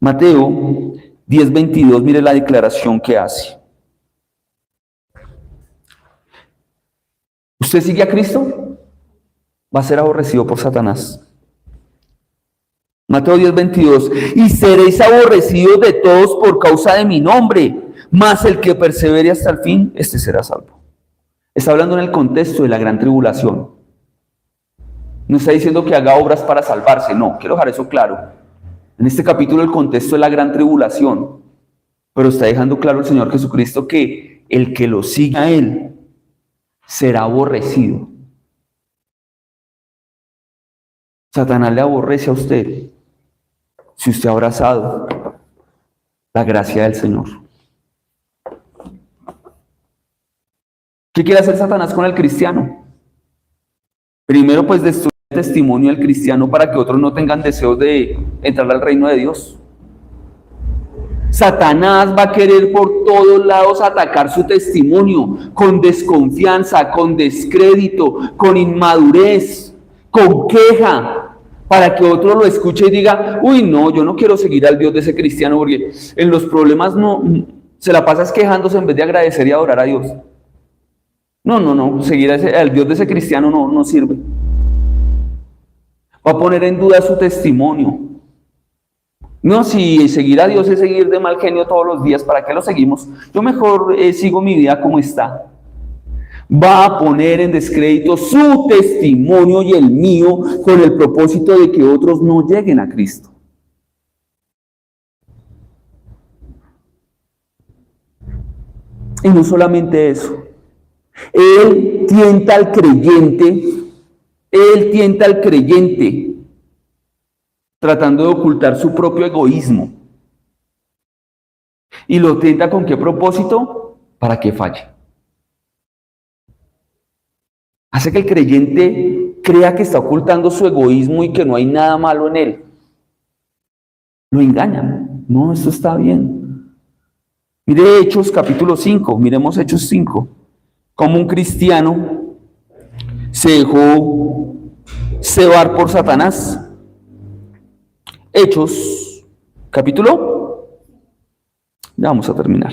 A: Mateo 10:22, mire la declaración que hace. ¿Usted sigue a Cristo? Va a ser aborrecido por Satanás. Mateo 10:22, y seréis aborrecidos de todos por causa de mi nombre, mas el que persevere hasta el fin, este será salvo. Está hablando en el contexto de la gran tribulación. No está diciendo que haga obras para salvarse, no, quiero dejar eso claro. En este capítulo el contexto es la gran tribulación, pero está dejando claro el Señor Jesucristo que el que lo siga a Él será aborrecido. Satanás le aborrece a usted si usted ha abrazado la gracia del Señor. ¿Qué quiere hacer Satanás con el cristiano? Primero, pues destruir el testimonio del cristiano para que otros no tengan deseos de entrar al reino de Dios. Satanás va a querer por todos lados atacar su testimonio con desconfianza, con descrédito, con inmadurez, con queja, para que otro lo escuche y diga, uy, no, yo no quiero seguir al Dios de ese cristiano porque en los problemas no se la pasas quejándose en vez de agradecer y adorar a Dios. No, seguir al Dios de ese cristiano no sirve. Va a poner en duda su testimonio. No, si seguir a Dios es seguir de mal genio todos los días, ¿para qué lo seguimos? Yo mejor sigo mi vida como está. Va a poner en descrédito su testimonio y el mío con el propósito de que otros no lleguen a Cristo. Y no solamente eso. Él tienta al creyente, tratando de ocultar su propio egoísmo. ¿Y lo tienta con qué propósito? Para que falle. Hace que el creyente crea que está ocultando su egoísmo y que no hay nada malo en él. Lo engañan. No, esto está bien. Mire Hechos capítulo 5, miremos Hechos 5. Como un cristiano se dejó cebar por Satanás. Hechos, capítulo, ya vamos a terminar.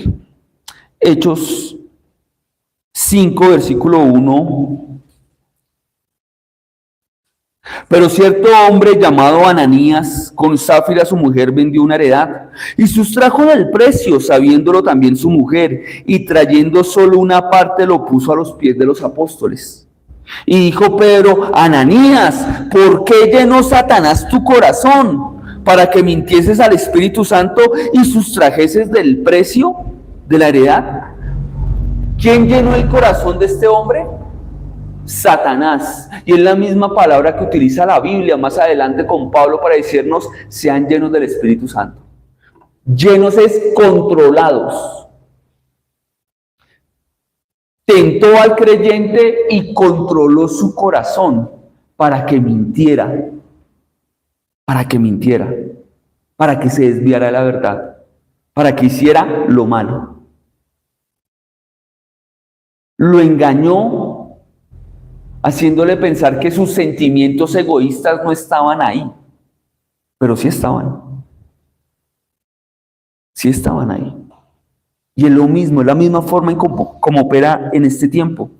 A: Hechos 5, versículo 1. Pero cierto hombre llamado Ananías, con Zafira su mujer, vendió una heredad y sustrajo del precio, sabiéndolo también su mujer, y trayendo solo una parte lo puso a los pies de los apóstoles. Y dijo Pedro, Ananías, ¿por qué llenó Satanás tu corazón para que mintieses al Espíritu Santo y sustrajeses del precio de la heredad? ¿Quién llenó el corazón de este hombre? Satanás. Y es la misma palabra que utiliza la Biblia más adelante con Pablo para decirnos, sean llenos del Espíritu Santo. Llenos es controlados. Tentó al creyente y controló su corazón para que mintiera, para que se desviara de la verdad, para que hiciera lo malo. Lo engañó haciéndole pensar que sus sentimientos egoístas no estaban ahí, pero sí estaban. Sí estaban ahí. Y es lo mismo, es la misma forma en como opera en este tiempo.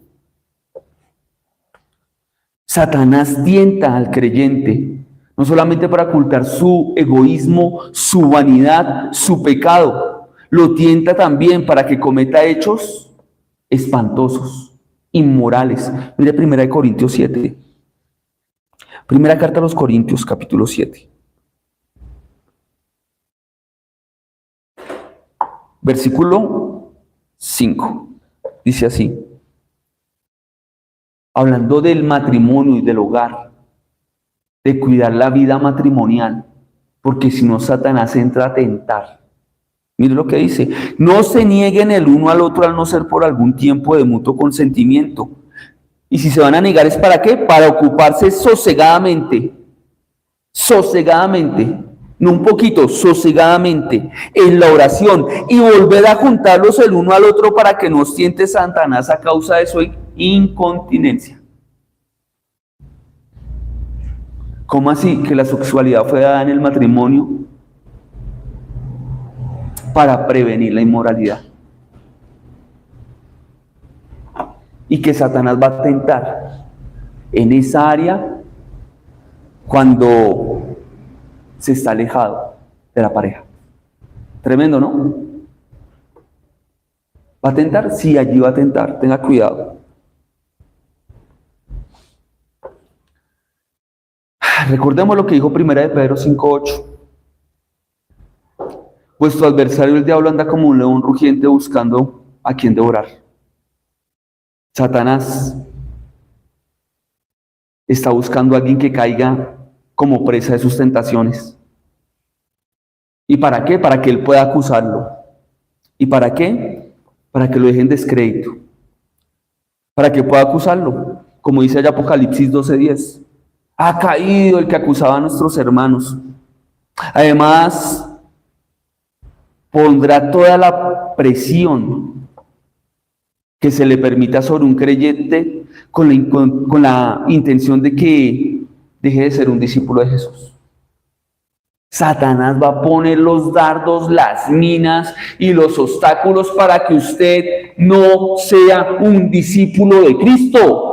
A: Satanás tienta al creyente, no solamente para ocultar su egoísmo, su vanidad, su pecado, lo tienta también para que cometa hechos espantosos, inmorales. Mire 1 Corintios 7. Primera carta a los Corintios, capítulo 7. Versículo 5. Dice así, hablando del matrimonio y del hogar, de cuidar la vida matrimonial, porque si no, Satanás entra a tentar. Mire lo que dice, no se nieguen el uno al otro al no ser por algún tiempo de mutuo consentimiento. Y si se van a negar, ¿es para qué? Para ocuparse sosegadamente, no un poquito, sosegadamente, en la oración, y volver a juntarlos el uno al otro para que no os tiente Satanás a causa de su incontinencia. ¿Cómo así que la sexualidad fue dada en el matrimonio para prevenir la inmoralidad? Y que Satanás va a tentar en esa área cuando se está alejado de la pareja. Tremendo, ¿no? ¿Va a tentar? Sí, allí va a tentar. Tenga cuidado. Recordemos lo que dijo 1 Pedro 5:8. Vuestro adversario el diablo anda como un león rugiente buscando a quien devorar. Satanás está buscando a alguien que caiga como presa de sus tentaciones. ¿Y para qué? Para que él pueda acusarlo. ¿Y para qué? Para que lo dejen descrédito. Para que pueda acusarlo. Como dice allá Apocalipsis 12:10. Ha caído el que acusaba a nuestros hermanos. Además, pondrá toda la presión que se le permita sobre un creyente con la intención de que deje de ser un discípulo de Jesús. Satanás va a poner los dardos, las minas y los obstáculos para que usted no sea un discípulo de Cristo.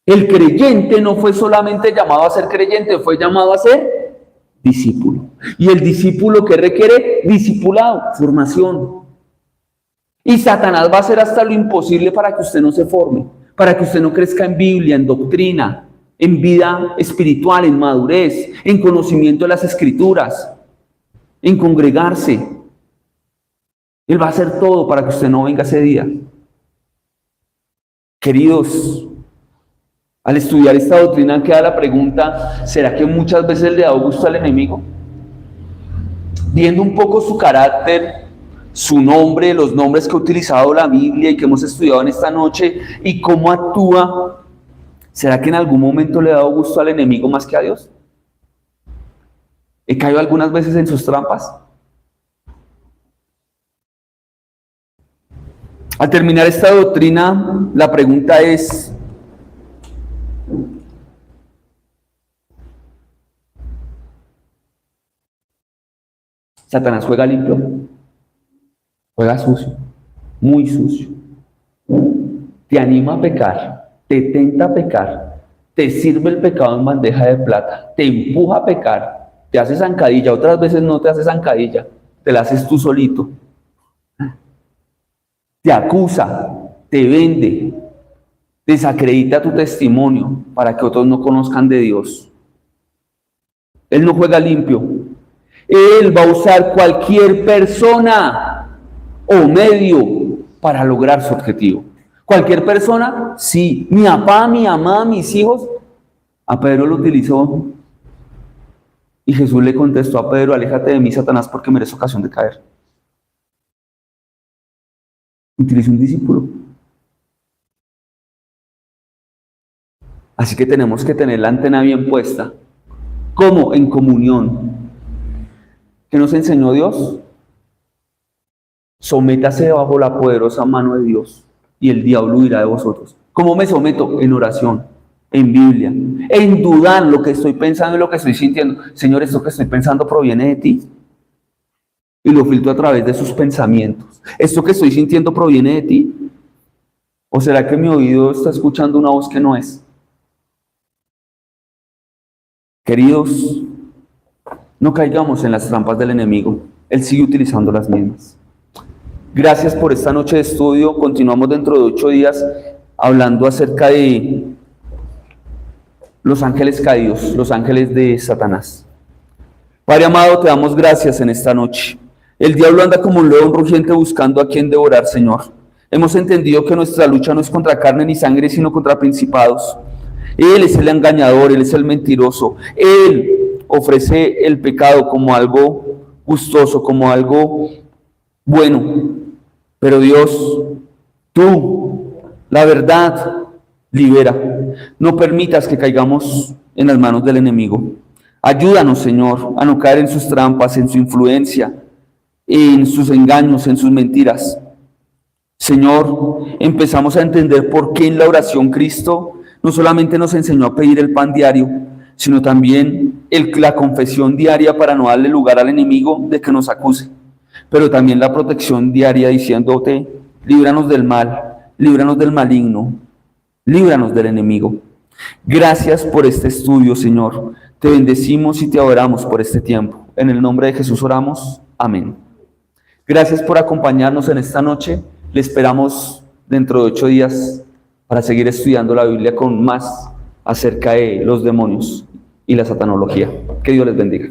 A: El creyente no fue solamente llamado a ser creyente, fue llamado a ser discípulo. Y el discípulo que requiere discipulado, formación. Y Satanás va a hacer hasta lo imposible para que usted no se forme, para que usted no crezca en Biblia, en doctrina, en vida espiritual, en madurez, en conocimiento de las Escrituras, en congregarse. Él va a hacer todo para que usted no venga ese día. Queridos, al estudiar esta doctrina queda la pregunta, ¿será que muchas veces le da gusto al enemigo? Viendo un poco su carácter, su nombre, los nombres que ha utilizado la Biblia y que hemos estudiado en esta noche y cómo actúa, ¿será que en algún momento le ha dado gusto al enemigo más que a Dios? ¿He caído algunas veces en sus trampas? Al terminar esta doctrina, la pregunta es, ¿Satanás juega limpio? Juega sucio, muy sucio. Te anima a pecar, te tenta a pecar, te sirve el pecado en bandeja de plata, te empuja a pecar, te hace zancadilla, otras veces no te hace zancadilla, te la haces tú solito. Te acusa, te vende, desacredita tu testimonio para que otros no conozcan de Dios. Él no juega limpio. Él va a usar cualquier persona o medio para lograr su objetivo. Cualquier persona, sí. Mi papá, mi mamá, mis hijos. A Pedro lo utilizó. Y Jesús le contestó a Pedro, aléjate de mí, Satanás, porque mereces ocasión de caer. Utilizó un discípulo. Así que tenemos que tener la antena bien puesta. ¿Cómo? En comunión. ¿Qué nos enseñó Dios? Sométase bajo la poderosa mano de Dios y el diablo huirá de vosotros. ¿Cómo me someto? En oración, en Biblia, en dudar lo que estoy pensando y lo que estoy sintiendo. Señor, esto que estoy pensando proviene de ti. Y lo filtro a través de sus pensamientos. ¿Esto que estoy sintiendo proviene de ti? ¿O será que mi oído está escuchando una voz que no es? Queridos, no caigamos en las trampas del enemigo. Él sigue utilizando las mismas. Gracias por esta noche de estudio. Continuamos dentro de 8 días hablando acerca de los ángeles caídos, los ángeles de Satanás. Padre amado, te damos gracias en esta noche. El diablo anda como un león rugiente buscando a quien devorar, Señor. Hemos entendido que nuestra lucha no es contra carne ni sangre, sino contra principados. Él es el engañador, Él es el mentiroso. Él ofrece el pecado como algo gustoso, como algo bueno. Pero Dios, tú, la verdad, libera. No permitas que caigamos en las manos del enemigo. Ayúdanos, Señor, a no caer en sus trampas, en su influencia, en sus engaños, en sus mentiras. Señor, empezamos a entender por qué en la oración Cristo no solamente nos enseñó a pedir el pan diario, sino también la confesión diaria para no darle lugar al enemigo de que nos acuse, pero también la protección diaria diciéndote, líbranos del mal, líbranos del maligno, líbranos del enemigo. Gracias por este estudio, Señor. Te bendecimos y te adoramos por este tiempo. En el nombre de Jesús oramos. Amén. Gracias por acompañarnos en esta noche. Le esperamos dentro de 8 días para seguir estudiando la Biblia con más acerca de los demonios y la satanología. Que Dios les bendiga.